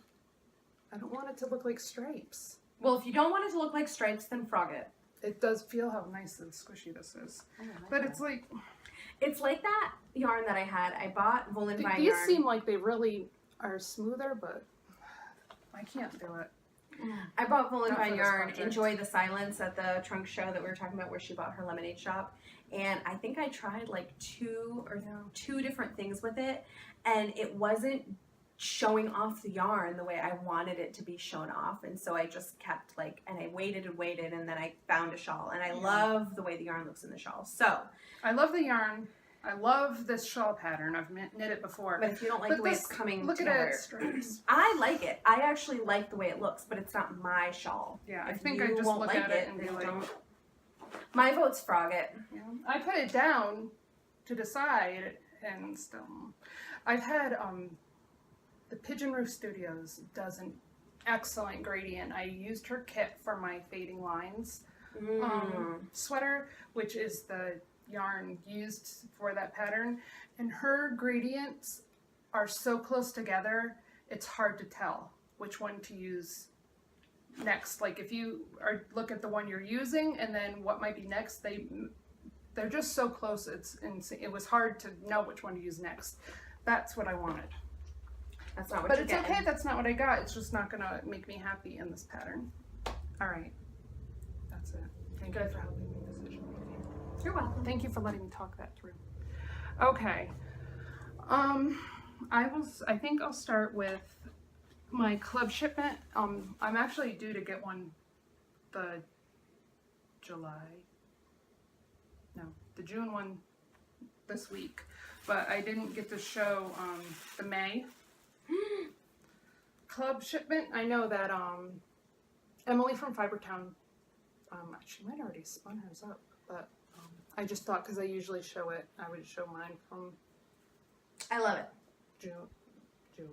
I don't want it to look like stripes. Well, if you don't want it to look like stripes, then frog it. It does feel how nice and squishy this is. But it's like... It's like that yarn that I had. I bought Volan Vine These yarn. seem like they really are smoother, but I can't do it. I bought Volan Not for Vine this yarn, project. Enjoy the Silence at the trunk show that we were talking about where she bought her lemonade shop. And I think I tried like two different things with it, and it wasn't showing off the yarn the way I wanted it to be shown off. And so I just kept like, and I waited and waited, and then I found a shawl, and I love the way the yarn looks in the shawl. So I love the yarn. I love this shawl pattern. I've knit it before. but if you don't like But the way this- it's coming Look together, at it, stripes. I like it. I actually like the way it looks, but it's not my shawl. Yeah, I If think you I just won't look like at it and be then like, don't. My vote's frog it. yeah. I put it down to decide, and still, I've had the Pigeon Roof Studios does an excellent gradient. I used her kit for my fading lines sweater, which is the yarn used for that pattern, and her gradients are so close together it's hard to tell which one to use next. Like if you look at the one you're using and then what might be next, they're just so close. It was hard to know which one to use next. That's what I wanted, That's not what but you're it's getting. okay. That's not what I got. It's just not gonna make me happy in this pattern. All right, that's it. Thank you for helping me decision making. You're welcome. Thank you for letting me talk that through. Okay. I think I'll start with my club shipment. I'm actually due to get one the June one this week, but I didn't get to show the May club shipment. I know that Emily from Fibertown, she might already spun hers up, but I just thought because I usually show it, I would show mine from I love it. June.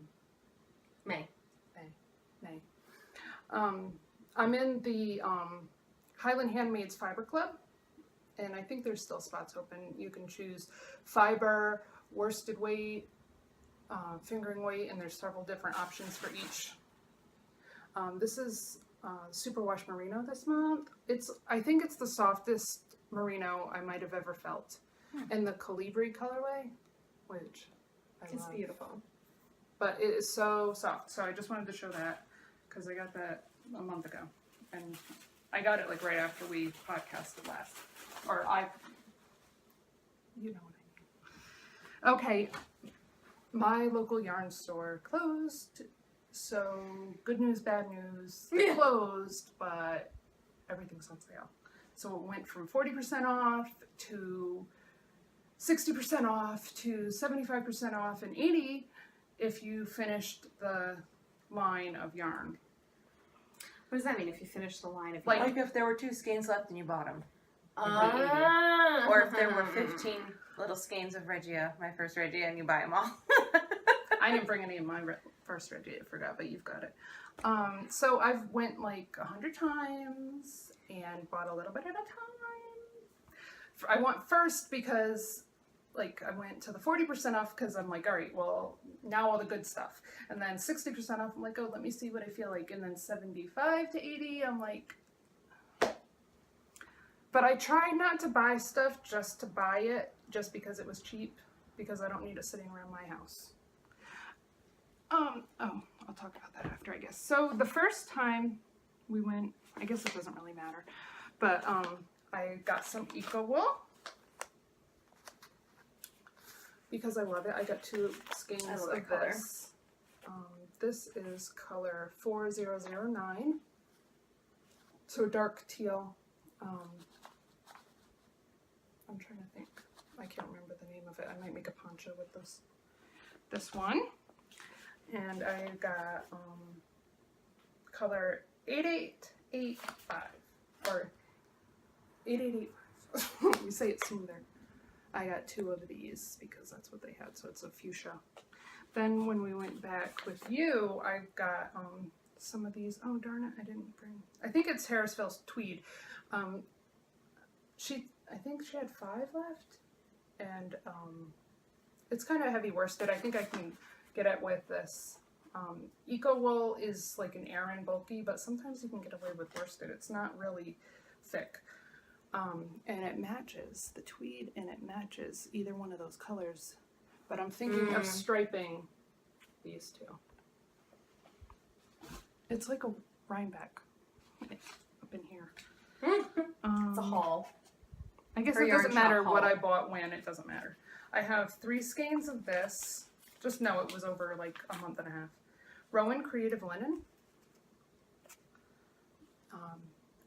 May. I'm in the Highland Handmaids Fiber Club, and I think there's still spots open. You can choose fiber, worsted weight, fingering weight, and there's several different options for each. This is Superwash Merino this month. I think it's the softest merino I might have ever felt, in the Colibri colorway, which I It's love. beautiful. But it is so soft. So I just wanted to show that because I got that a month ago, and I got it like right after we podcasted last, you know what I mean. Okay, my local yarn store closed. So good news, bad news. They closed, but everything's on sale. So it went from 40% off to 60% off to 75% off and 80% if you finished the line of yarn. What does that mean if you finish the line of Like- Like if there were 2 skeins left and you bought them. Ah. Or if there were 15 little skeins of Regia, my first Regia, and you buy them all. I didn't bring any of my first Regia, I forgot, but you've got it. So I've went like 100 times and bought a little bit at a time. I went first because like I went to the 40% off because I'm like, all right, well, now all the good stuff. And then 60% off, I'm like, oh, let me see what I feel like. And then 75 to 80, I'm like, but I try not to buy stuff just to buy it, just because it was cheap, because I don't need it sitting around my house. Oh, I'll talk about that after, I guess. So the first time we went, I guess it doesn't really matter, but I got some Eco Wool because I love it. I got 2 skeins I love of that color. this. This is color 4009, so dark teal. I'm trying to think. I can't remember the name of it. I might make a poncho with this one. And I got color 88 885 or 8885. We say it smoother. I got 2 of these because that's what they had, so it's a fuchsia. Then when we went back with you, I got some of these. Oh darn it, I didn't bring. I think it's Harrisville's tweed. I think she had 5 left, and it's kind of heavy worsted. I think I can get it with this. Eco wool is like an Aran bulky, but sometimes you can get away with worsted. It's not really thick. And it matches the tweed, and it matches either one of those colors. But I'm thinking of striping these 2. It's like a Rhinebeck up in here. It's a haul. I guess For it doesn't yarn shop matter what haul. I bought when, it doesn't matter. I have 3 skeins of this. Just know it was over like a month and a half. Rowan Creative Linen.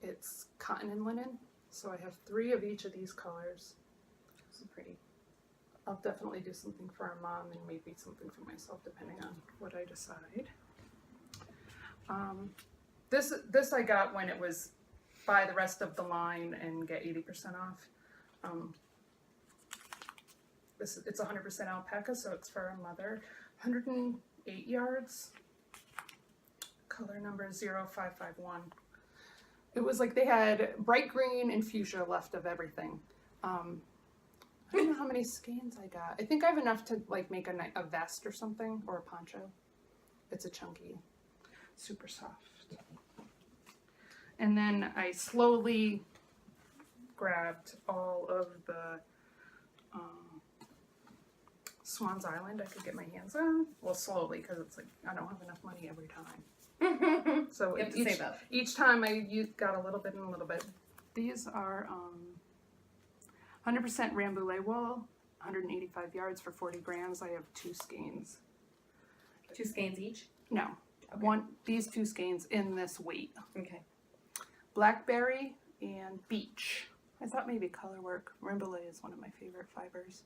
It's cotton and linen. So I have 3 of each of these colors. So pretty. I'll definitely do something for our mom and maybe something for myself depending on what I decide. This I got when it was buy the rest of the line and get 80% off. It's 100% alpaca, so it's for a mother. 108 yards. Color number 0551. It was like they had bright green and fuchsia left of everything. I don't know how many skeins I got. I think I have enough to like make a vest or something, or a poncho. It's a chunky, super soft. And then I slowly grabbed all of the Swans Island I could get my hands on. Well, slowly, because it's like I don't have enough money every time. So You have to save up. each time I got a little bit and a little bit. These are 100% Rambouillet wool, 185 yards for 40 grams. I have 2 skeins. 2 skeins each? No, Okay. these 2 skeins in this weight. Okay. Blackberry and beech. I thought maybe color work. Rambouillet is one of my favorite fibers.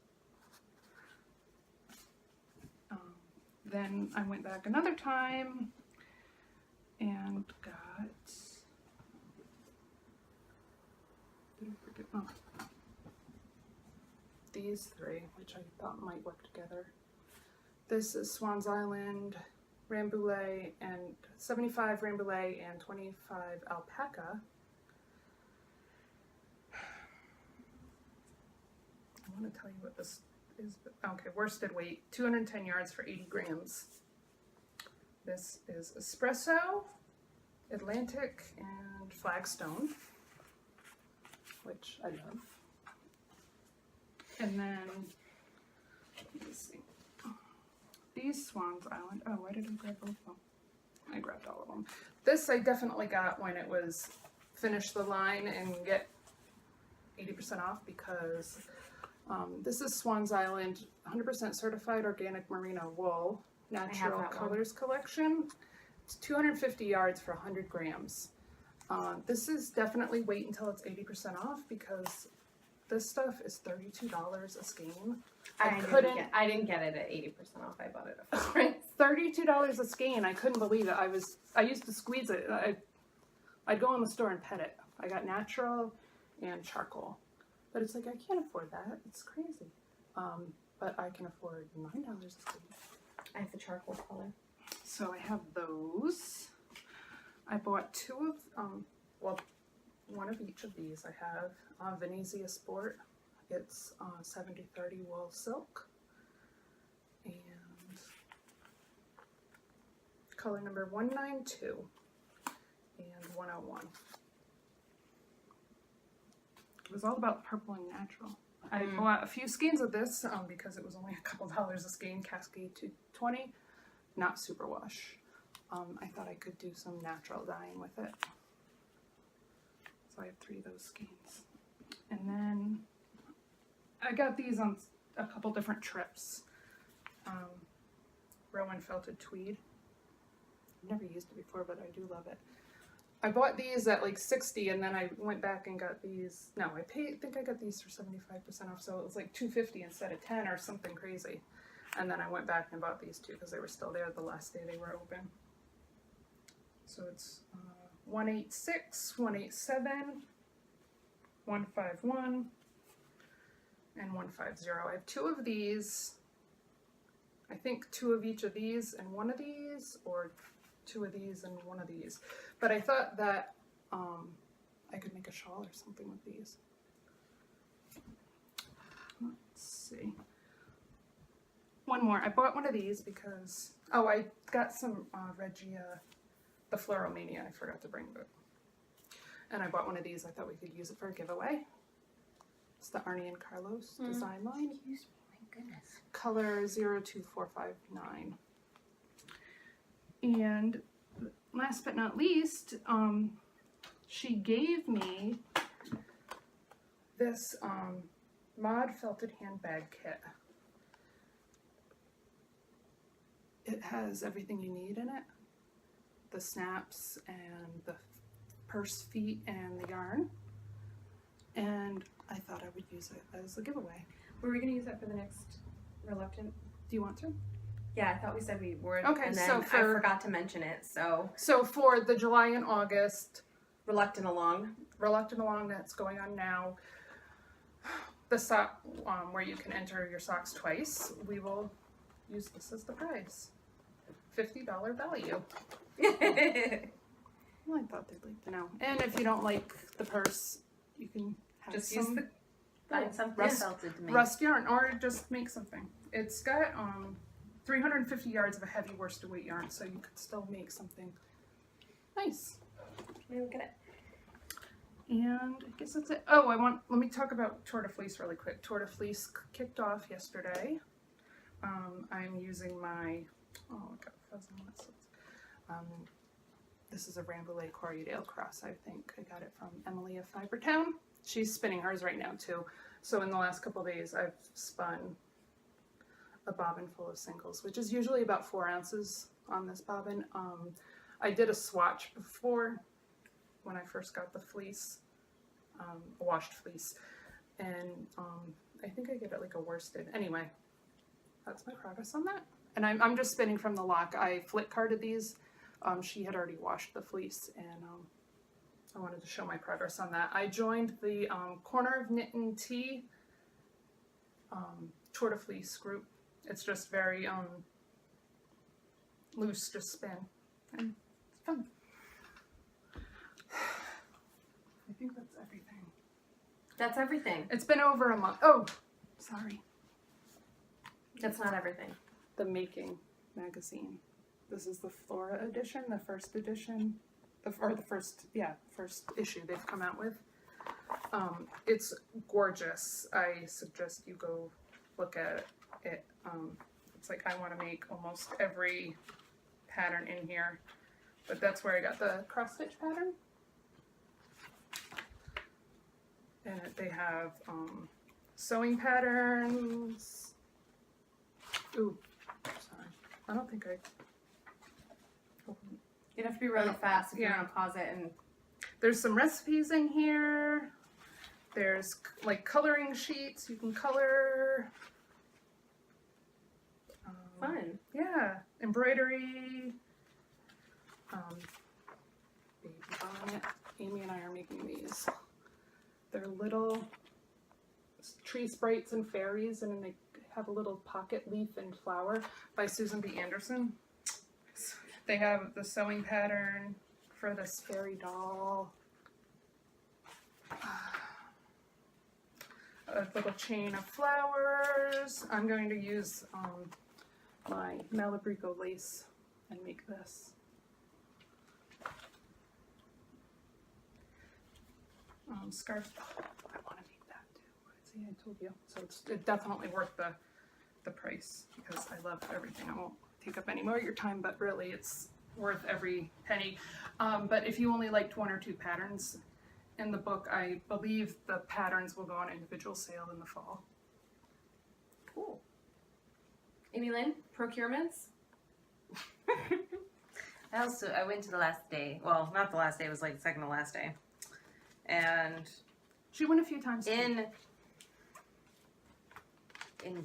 Then I went back another time and got. Did I forget? Oh. These 3, which I thought might work together. This is Swans Island, Rambouillet, and 75 Rambouillet and 25 alpaca. I want to tell you what this is. Okay, worsted weight, 210 yards for 80 grams. This is Espresso, Atlantic, and Flagstone, which I love. And then, let me see. These Swans Island. Oh, why did I grab both of them? I grabbed all of them. This I definitely got when it was finish the line and get 80% off because this is Swans Island 100% certified organic merino wool natural that one. colors collection. It's 250 yards for 100 grams. This is definitely wait until it's 80% off because this stuff is $32 a skein. I didn't get it at 80% off. I bought it at full price. $32 a skein. I couldn't believe it. I used to squeeze it. I'd go in the store and pet it. I got natural and charcoal. But it's like, I can't afford that. It's crazy. But I can afford $9 a skein. I have the charcoal color. So I have those. I bought 2 of, well, one of each of these. I have Venezia Sport. It's 70/30 wool silk. And color number 192 and 101. It was all about purple and natural. I bought a few skeins of this because it was only a couple dollars a skein. Cascade 220, not superwash. I thought I could do some natural dyeing with it. So I have 3 of those skeins. And then I got these on a couple different trips. Rowan Felted Tweed. I've never used it before, but I do love it. I bought these at like 60 and then I went back and got these. No, I think I got these for 75% off, so it was like $250 instead of 10 or something crazy. And then I went back and bought these 2 because they were still there the last day they were open. So it's 186, 187, 151, and 150. I have 2 of these. I think 2 of each of these and 1 of these, or 2 of these and 1 of these. But I thought that I could make a shawl or something with these. Let's see. One more. I bought one of these because, oh, I got some Regia, the Floromania. I forgot to bring it. And I bought one of these. I thought we could use it for a giveaway. It's the Arnie and Carlos design line. Excuse me, my goodness. Color 02459. And last but not least, she gave me this Mod felted handbag kit. It has everything you need in it. The snaps and the purse feet and the yarn. And I thought I would use it as a giveaway. Were we gonna use that for the next Reluctant? Do you want to? Yeah, I thought we said we were. Okay, and then so I for- forgot to mention it. So So for the July and August Reluctant along. Reluctant Along that's going on now, the sock where you can enter your socks twice, we will use this as the prize. $50 value. Well, I thought they'd like to know. And if you don't like the purse, you can have Just some use the. Find something Rust- felted to make. rust yarn, or just make something. It's got 350 yards of a heavy worsted weight yarn, so you could still make something nice. Let me look at it. And I guess that's it. Oh, let me talk about Tour de Fleece really quick. Tour de Fleece kicked off yesterday. I'm using my, oh, I got fuzz on this. This is a Rambouillet Corriedale cross, I think. I got it from Emily of Fibertown. She's spinning hers right now too. So in the last couple of days, I've spun a bobbin full of singles, which is usually about 4 ounces on this bobbin. I did a swatch before when I first got the fleece, a washed fleece, and I think I get it like a worsted. Anyway, that's my progress on that. And I'm just spinning from the lock. I flit carded these. She had already washed the fleece, and I wanted to show my progress on that. I joined the Corner of Knit and Tea Tour de Fleece group. It's just very loose, just spin, and it's fun. I think that's everything. That's everything. It's been over a month. Oh, sorry. That's not everything. The Making magazine. This is the Flora edition, the first edition, first issue they've come out with. It's gorgeous. I suggest you go look at it. It's like I want to make almost every pattern in here, but that's where I got the cross stitch pattern. And they have sewing patterns. Ooh, sorry. I don't think I. You'd have to be really fast if you're Yeah. gonna pause it and. There's some recipes in here. There's like coloring sheets. You can color. Fun. Yeah, embroidery. Baby bonnet. Amy and I are making these. They're little tree sprites and fairies, and then they have a little pocket leaf and flower by Susan B. Anderson. They have the sewing pattern for this fairy doll. A little chain of flowers. I'm going to use my Malabrigo lace and make this. Scarf. Oh, I want to make that too. See, I told you. So it's definitely worth the price because I love everything. I won't take up any more of your time, but really it's worth every penny. But if you only liked 1 or 2 patterns in the book, I believe the patterns will go on individual sale in the fall. Cool. Amy Lynn, procurements. I went to the last day. Well, not the last day. It was like the second to last day. And She went a few times. in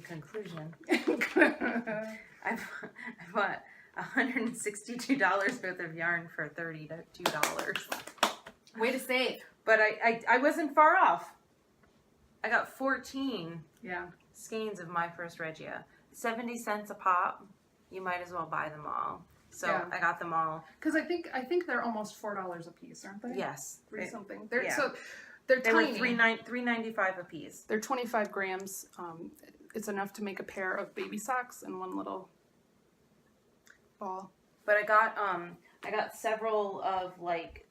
conclusion, I bought $162 worth of yarn for $32. Way to save. But I wasn't far off. I got 14 Yeah. skeins of My First Regia. 70 cents a pop. You might as well buy them all. So Yeah. I got them all. Because I think they're almost $4 a piece, aren't they? Yes. Three They, something. They're yeah. so they're they were tiny. $3.95 a piece. They're 25 grams. It's enough to make a pair of baby socks in one little ball. But I got several of like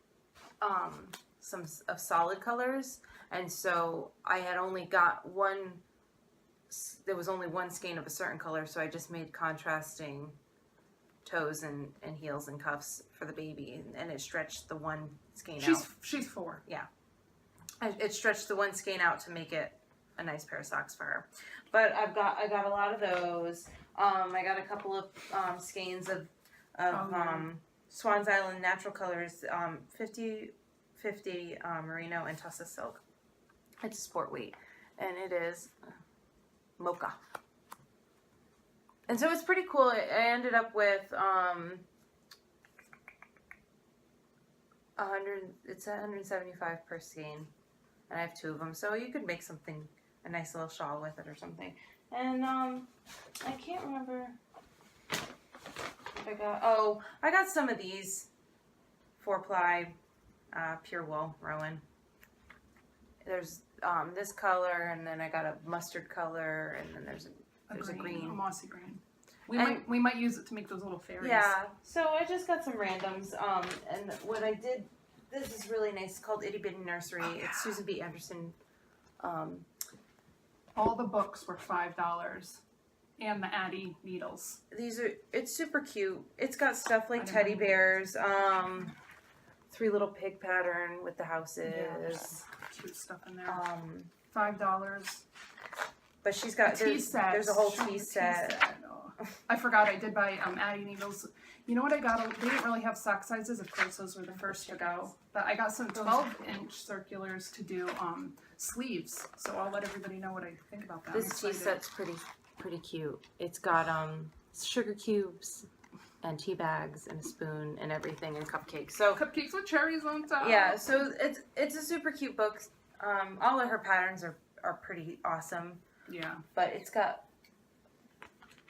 some of solid colors, and so I had only got one. There was only one skein of a certain color, so I just made contrasting toes and heels and cuffs for the baby, and it stretched the one skein out. She's 4. It stretched the one skein out to make it a nice pair of socks for her. But I got a lot of those. I got a couple of skeins of Swans Island Natural Colors 50/50 merino and tussa silk. It's a sport weight, and it is mocha. And so it's pretty cool. I ended up with 100. It's $175 per skein, and I have 2 of them, so you could make something, a nice little shawl with it or something. And I can't remember if I got. Oh, I got some of these 4-ply pure wool Rowan. There's this color, and then I got a mustard color, and then there's a green. A mossy green. And- We might use it to make those little fairies. Yeah, so I just got some randoms, and what I did, this is really nice, it's called Itty Bitty Nursery. Oh, yeah. It's Susan B. Anderson. All the books were $5, and the Addie needles. It's super cute. It's got stuff like I don't teddy know. bears, 3 little pig pattern with the houses. Yeah, there's cute stuff in there. Um, $5. but she's got, Tea set. there's a whole tea set. Oh. I forgot I did buy Addie needles. You know what I got? They didn't really have sock sizes. Of course, those were the first to go. But I got some 12-inch circulars to do sleeves. So I'll let everybody know what I think about that. I'm This tea excited. set's pretty cute. It's got sugar cubes and tea bags and a spoon and everything and cupcakes. So Cupcakes with cherries on top. yeah, so it's a super cute book. All of her patterns are pretty awesome, Yeah. but it's got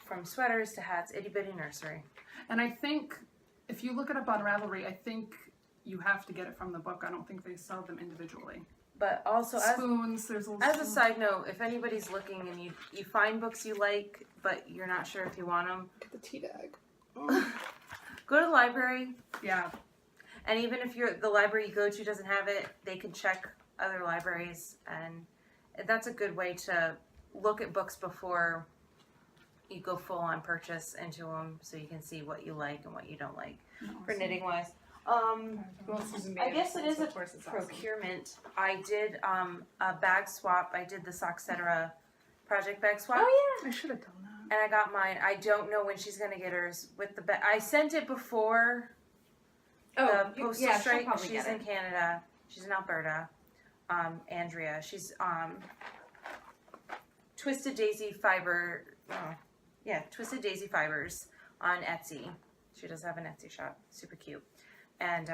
from sweaters to hats, Itty Bitty Nursery. And I think if you look it up on Ravelry, I think you have to get it from the book. I don't think they sell them individually. But also Spoons, there's a little as a spoon. side note, if anybody's looking and you find books you like but you're not sure if you want them, Get the tea bag. go to the library. Yeah. And even if the library you go to doesn't have it, they can check other libraries, and that's a good way to look at books before you go full on purchase into them, so you can see what you like and what you don't like for knitting wise. I guess it is a procurement. I did a bag swap. I did the Socksetera project bag swap. Oh I should have done that. And I got mine. I don't know when she's gonna get hers with the bag. I sent it before yeah. the postal Yeah, she'll strike. probably She's get in it. Canada. She's in Alberta. Andrea. She's Twisted Daisy Fiber. Twisted Daisy Fibers on Etsy. She does have an Etsy shop. Super cute. And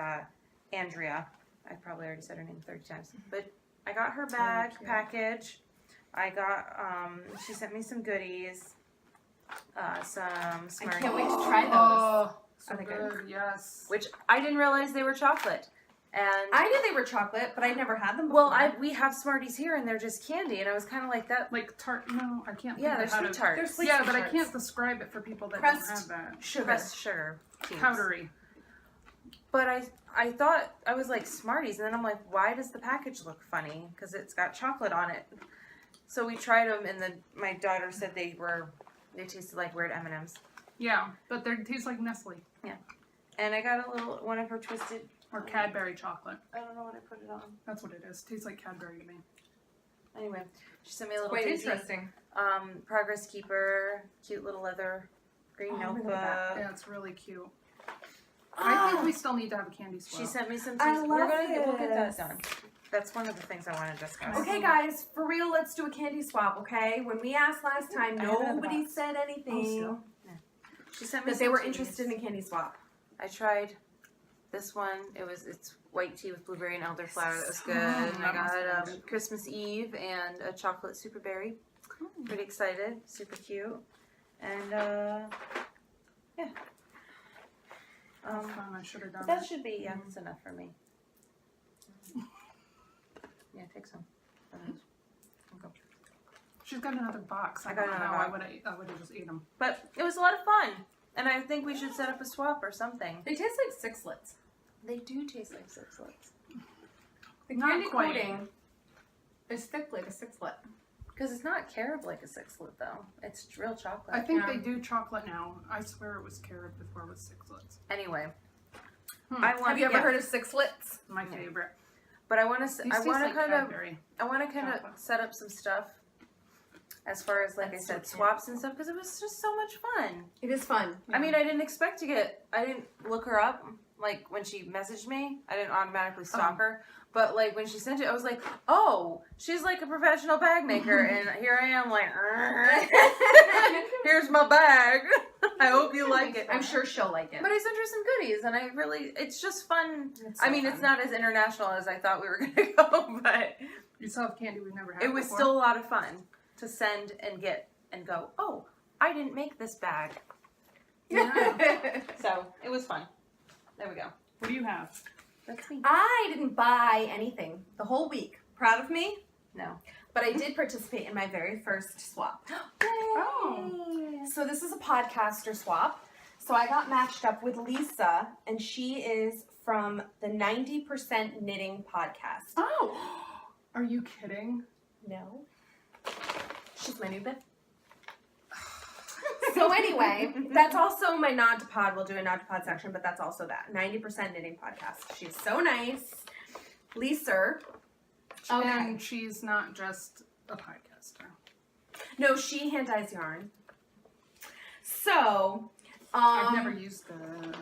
Andrea. I probably already said her name 30 times. But I got her bag cute. package. I got she sent me some goodies. Some I Smarties. can't wait to try those. Oh, so Are they good. good? Yes. Which I didn't realize they were chocolate. And I knew they were chocolate, but I'd never had them before. well, we have Smarties here, and they're just candy, and I was kind of like that. Like tart. No, I can't. Yeah, think they're of how sweet to. tarts. They're sweet Yeah, but I tarts. can't describe it for people that Pressed don't have that. sugar. Pressed sugar cubes. Powdery. But I thought I was like Smarties, and then I'm like, why does the package look funny? Because it's got chocolate on it. So we tried them, and then my daughter said they tasted like weird M&Ms. Yeah, but they taste like Nestle And I got a little one of her twisted. or Cadbury chocolate. I don't know what I put it on. That's what it is. Tastes like Cadbury to me. Anyway, she sent me a little Quite Daisy, interesting. Progress Keeper, cute little leather green Oh, notebook. look at Yeah, it's really cute. I think we still need to have a candy swap. She sent me some. I We'll love get that this. done. That's one of the things I want to discuss. Okay, guys, for real, let's do a candy swap, okay? When we asked last time, I have it in the nobody box. said Oh, anything. still? She sent me that they were some teas. interested in candy swap. I tried this one. It's white tea with blueberry and elderflower. That was good. Mm, And I that must got be good. Christmas Eve and a chocolate super berry. Pretty excited. Super cute. And yeah. That's fun. I should have done That that. should be that's enough for me. Yeah, take some. Okay. She's got another box. I I got don't know another how box. I would have just ate them. But it was a lot of fun, and I think we should set up a swap or something. They taste like Sixlets. They do taste like Sixlets. The Not candy quite. coating is thick like a Sixlet. Because it's not carob like a Sixlet, though. It's real chocolate. I think Yeah. they do chocolate now. I swear it was carob before it was Sixlets. Anyway, Hmm. I want. Have you ever heard of Sixlets? My No. favorite. But I want to. These I taste want to like kind of. Cadbury. I want to kind of chocolate. set up some stuff. As far as like That's I said, so swaps and stuff, because it was just so much fun. It is fun. I mean, I didn't expect to get. I didn't look her up. Like when she messaged me, I didn't automatically stalk her. But like when she sent it, I was like, "Oh, she's like a professional bag maker," and here I am, like, "Here's my bag. I hope you like it." I'm sure she'll like it. But I sent her some goodies, and I really, it's just fun. It's I so mean, fun. it's not as international as I thought we were gonna go, but You still have candy we've never had it was before. still a lot of fun to send and get and go. Oh, I didn't make this bag, so it was fun. There we go. What do you have? That's me. I didn't buy anything the whole week. Proud of me? No. But I did participate in my very first swap. Oh. So this is a podcaster swap. So I got matched up with Lisa, and she is from the 90% Knitting podcast. Oh. Are you kidding? No. She's my new bit. So anyway, that's also my nod to pod. We'll do a nod to pod section, but that's also that 90% Knitting podcast. She's so nice. Lisa. Okay. And she's not just a podcaster. No, she hand dyes yarn. So, I've never used that.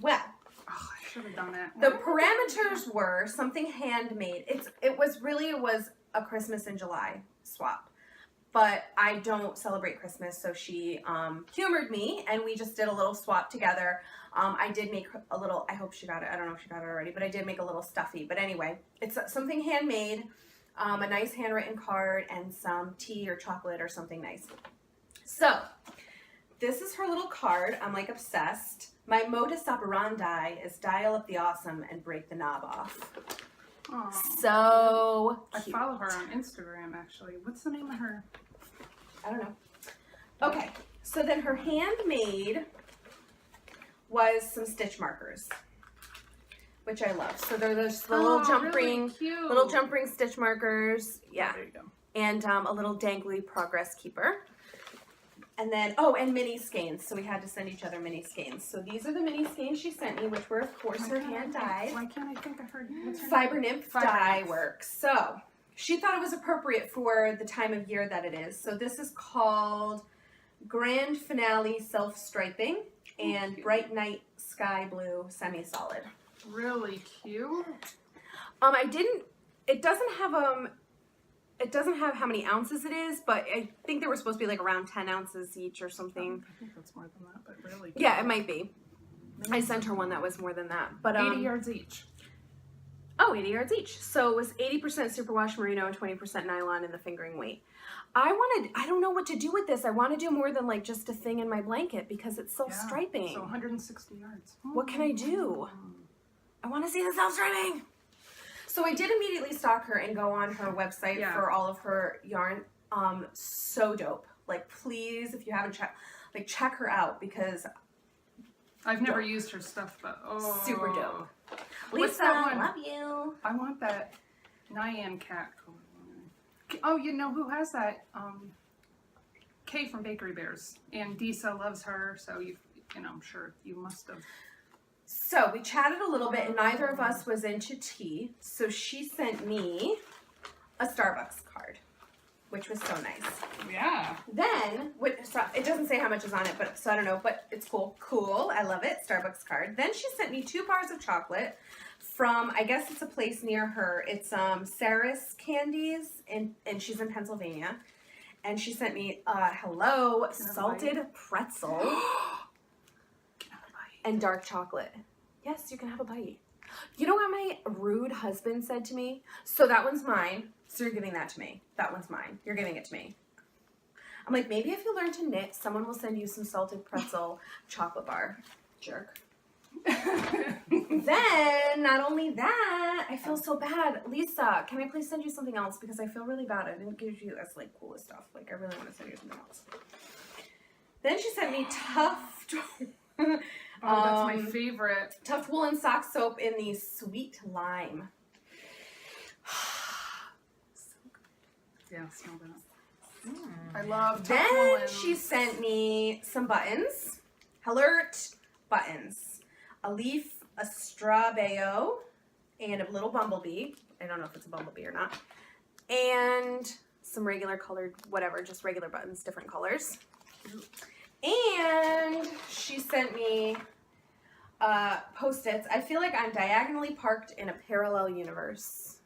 well, Oh, I should have done it. the parameters were something handmade. It was a Christmas in July swap. But I don't celebrate Christmas, so she humored me, and we just did a little swap together. I did make a little, I hope she got it. I don't know if she got it already, but I did make a little stuffy. But anyway, it's something handmade, a nice handwritten card, and some tea or chocolate or something nice. So, this is her little card. I'm like obsessed. My modus operandi is dial up the awesome and break the knob off. Aw. So I cute. follow her on Instagram, actually. What's the name of her? I don't know. Okay, so then her handmade was some stitch markers, which I love. So they're the little jump ring, cute. little jump ring stitch markers. Yeah, There you go. and a little dangly progress keeper. And then, oh, and mini skeins. So we had to send each other mini skeins. So these are the mini skeins she sent me, which were, of course, her hand dyed. Why can't I think of her? What's her Fiber name? Nymph Fiber Dye Nymph. Works. So she thought it was appropriate for the time of year that it is. So this is called Grand Finale Self Striping and cute. Bright Night Sky Blue Semi Solid. Really cute. It doesn't have how many ounces it is, but I think they were supposed to be like around 10 ounces each or something. I think that's more than that, but really cute. Yeah, it might be. I sent her one that was more than that. But 80 yards each. 80 yards each. So it was 80% superwash merino and 20% nylon in the fingering weight. I don't know what to do with this. I want to do more than like just a thing in my blanket because it's self-striping. So 160 yards. What can I do? I want to see the self-striping. So I did immediately stalk her and go on her website Yeah. for all of her yarn. So dope. Like, please, if you haven't checked, like, check her out because I've never used her stuff, but oh. super dope. What's Lisa, that one? love you. I want that Nyan cat. Oh, you know who has that? Kay from Bakery Bears. And Disa loves her, so I'm sure you must have. So we chatted a little bit, and neither of us was into tea. So she sent me a Starbucks card, which was so nice. Yeah. Then, it doesn't say how much is on it, but so I don't know, but it's cool. Cool, I love it. Starbucks card. Then she sent me 2 bars of chocolate from, I guess it's a place near her. It's Sarah's Candies, and she's in Pennsylvania. and she sent me hello salted pretzel and dark chocolate. Yes, you can have a bite. You know what my rude husband said to me? So that one's mine. So you're giving that to me. That one's mine. You're giving it to me. I'm like, maybe if you learn to knit, someone will send you some salted pretzel chocolate bar. Jerk. Then, not only that, I feel so bad. Lisa, can I please send you something else? Because I feel really bad. I didn't give you as like coolest stuff. Like, I really want to send you something else. Then she sent me Tuft. Oh, that's my favorite. Tuft woolen sock soap in the sweet lime. Yeah, smell that. I love Then Tuft Woolens. she sent me some buttons. Halert buttons. A leaf, a strabeo, and a little bumblebee. I don't know if it's a bumblebee or not. And some regular colored, whatever, just regular buttons, different colors. And she sent me Post-its. I feel like I'm diagonally parked in a parallel universe.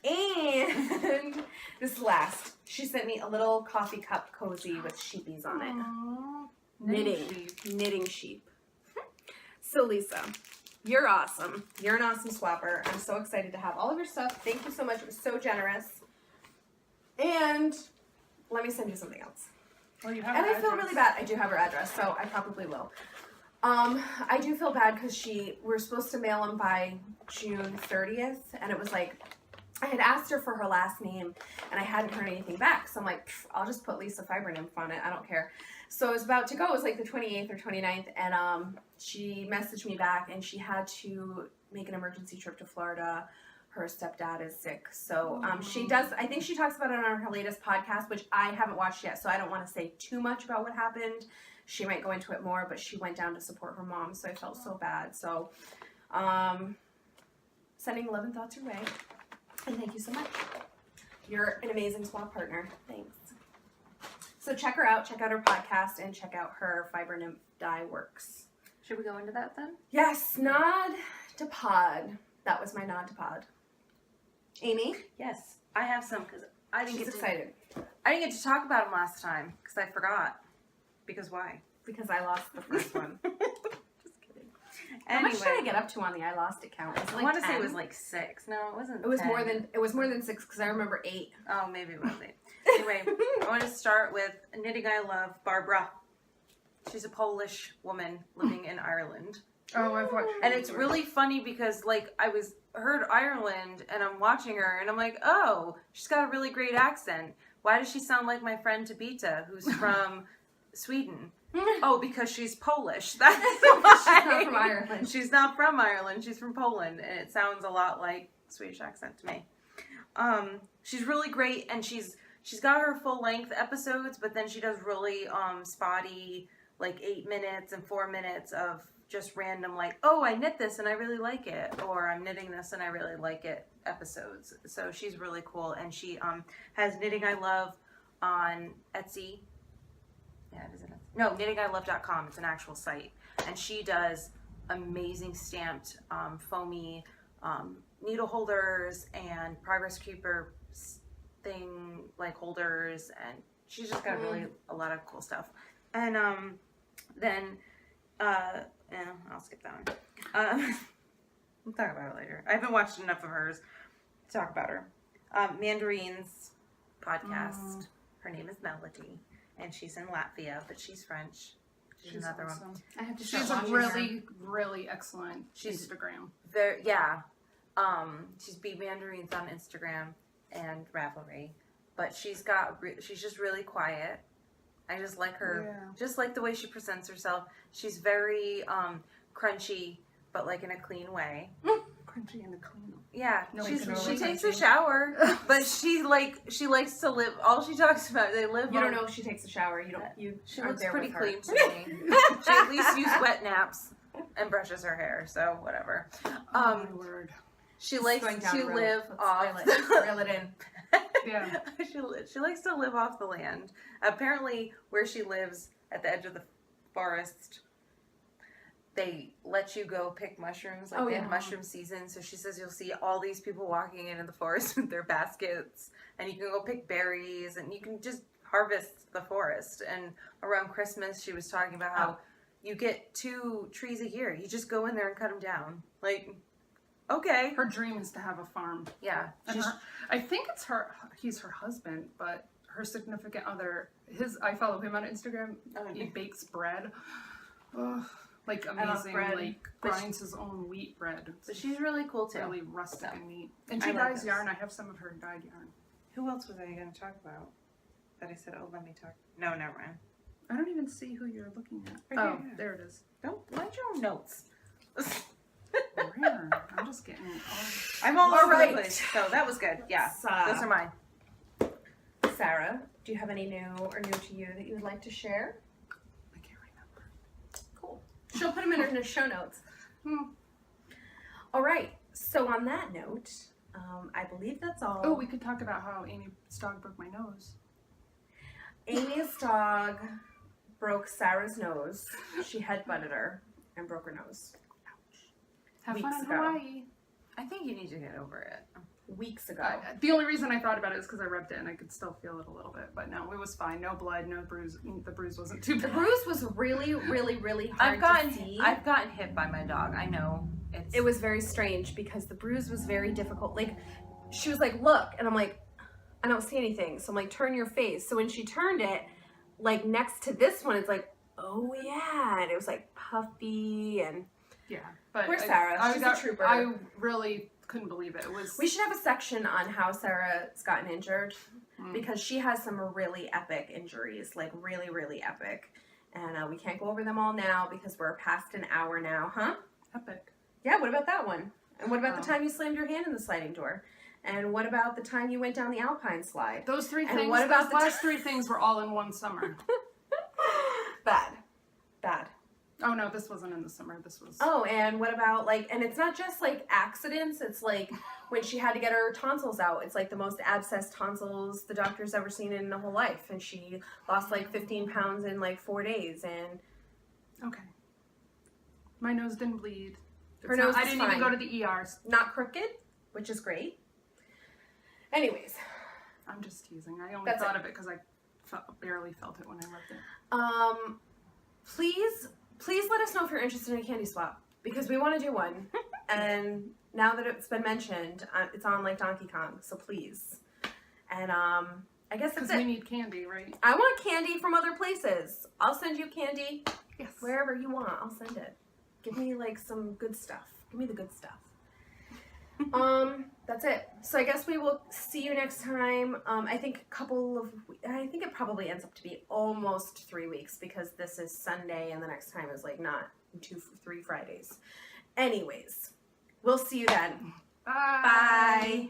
And this last, she sent me a little coffee cup cozy with sheepies on it. Aww. Knitting sheep. So Lisa, you're awesome. You're an awesome swapper. I'm so excited to have all of your stuff. Thank you so much. It was so generous. And let me send you something else. Well, you have And her I feel address. really bad. I do have her address, so I probably will. I do feel bad because we're supposed to mail them by June 30th, and it was like, I had asked her for her last name, and I hadn't heard anything back, so I'm like, I'll just put Lisa Fibernymph on it. I don't care. So I was about to go. It was like the 28th or 29th, and she messaged me back, and she had to make an emergency trip to Florida. Her stepdad is sick, so she does. I think she talks about it on her latest podcast, which I haven't watched yet, so I don't want to say too much about what happened. She might go into it more, but she went down to support her mom, so I felt so bad. So, sending love and thoughts your way, and thank you so much. You're an amazing swap partner. Thanks. So check her out. Check out her podcast, and check out her Fiber Nymph dye works. Should we go into that then? Yes, nod to pod. That was my nod to pod. Amy, Yes, I have some because I didn't she's get excited I didn't get to talk about them last time because I forgot. Because why? because I lost the first one. Just kidding. How much Anyway, did I get up to on the I lost it count? Was it I like want to say 10? it was like 6. No, it wasn't. It was 10. more than 6 because I remember 8. Oh, maybe it was 8. Anyway, I want to start with Knitting I Love, Barbara. She's a Polish woman living in Ireland. Oh, I've watched. And it's really funny because, like, I heard Ireland and I'm watching her and I'm like, oh, she's got a really great accent. Why does she sound like my friend Tabita, who's from Sweden? Oh, because she's Polish. That's why. She's not from Ireland. She's not from Ireland. She's from Poland, and it sounds a lot like Swedish accent to me. She's really great, and she's got her full length episodes, but then she does really spotty, like 8 minutes and 4 minutes of just random, like, oh, I knit this and I really like it, or I'm knitting this and I really like it episodes. So she's really cool, and she has Knitting I Love on Etsy. Yeah, it is an Etsy. No, knittingilove.com. It's an actual site, and she does amazing stamped foamy needle holders and progress keeper thing like holders, and she's just got really a lot of cool stuff. And then I'll skip that one. We'll talk about it later. I haven't watched enough of hers to talk about her. Mandarine's podcast. Her name is Melody, and she's in Latvia, but she's French. She's another awesome. one. I have to She's start a watching her. really, really excellent She's- Instagram. Very, she's B Mandarines on Instagram and Ravelry, but she's just really quiet. I just like her, just like the way she presents herself. She's very crunchy, but like in a clean way. Crunchy and clean. Yeah, No, she it's really takes a crunchy. shower, but she likes to live. All she talks about, they live. You on, don't know if she takes a shower. You She aren't looks there pretty with her. clean to me. She at least uses wet naps and brushes her hair, so whatever. Oh my word. She Just likes going down to the road. live Let's off. reel it in. Yeah. She likes to live off the land. Apparently, where she lives at the edge of the forest, they let you go pick mushrooms, like Oh, they yeah. have mushroom season. So she says you'll see all these people walking into the forest with their baskets, and you can go pick berries, and you can just harvest the forest. And around Christmas, she was talking about how you get 2 trees a year. You just go in there and cut them down. Like, okay, Her dream is to have a farm. yeah. And I think it's he's her husband, but her significant other, I follow him on Instagram. He bakes bread. Ugh, like love amazing, bread. like But grinds his own wheat bread. But she's really cool too. Really rustic So, and neat. And I she like dyes this. yarn. I have some of her dyed yarn. Who else was I going to talk about? That I said, oh, let me talk. No, never mind. I don't even see who you're looking at. Right Oh, here, yeah. there it is. Don't write your own notes. Rare. I'm just getting it all. I'm all All over right. the place. So that was good. Yeah, So, those are mine. Sarah, do you have any new or new to you that you would like to share? I can't remember. Cool. She'll put them in her show notes. Hmm. All right. So on that note, I believe that's all. Oh, we could talk about how Amy's dog broke my nose. Amy's dog broke Sarah's nose. She headbutted her and broke her nose Have Weeks fun in ago. Hawaii. I think you need to get over it. weeks ago. The only reason I thought about it is because I rubbed it and I could still feel it a little bit. But no, it was fine. No blood, no bruise. The bruise wasn't too The bad. bruise was really, really, really hard to see. I've gotten hit by my dog. I know. It was very strange because the bruise was very difficult. Like, she was like, look, and I'm like, I don't see anything. So I'm like, turn your face. So when she turned it, like next to this one, it's like, oh yeah. And it was like puffy and Yeah. But Where's Sarah? She's a trooper. I really couldn't believe it. It was. we should have a section on how Sarah's gotten injured Mm. because she has some really epic injuries, like really, really epic. And we can't go over them all now because we're past an hour now, huh? Epic. Yeah, what about that one? And what about the Oh. time you slammed your hand in the sliding door? And what about the time you went down the Alpine slide? Those three And things. what about those the last 3 things were all in one summer. Bad. Bad. Oh no, this wasn't in the summer. This was. Oh, and what about like, and it's not just like accidents, it's like when she had to get her tonsils out. It's like the most abscessed tonsils the doctor's ever seen in her whole life. And she lost like 15 pounds in like 4 days. And Okay. My nose didn't bleed. Her nose I is didn't fine. even go to the ER. not crooked, which is great. Anyways, I'm just teasing. I only That's thought it. of it because I barely felt it when I rubbed it. please let us know if you're interested in a candy swap because we want to do one. And now that it's been mentioned, it's on like Donkey Kong, so please. And I guess that's Because we it. need candy, right? I want candy from other places. I'll send you candy Yes. wherever you want. I'll send it. Give me like some good stuff. Give me the good stuff. That's it. So I guess we will see you next time. I think it probably ends up to be almost 3 weeks because this is Sunday and the next time is like not 3 Fridays. Anyways, we'll see you then. Bye. Bye.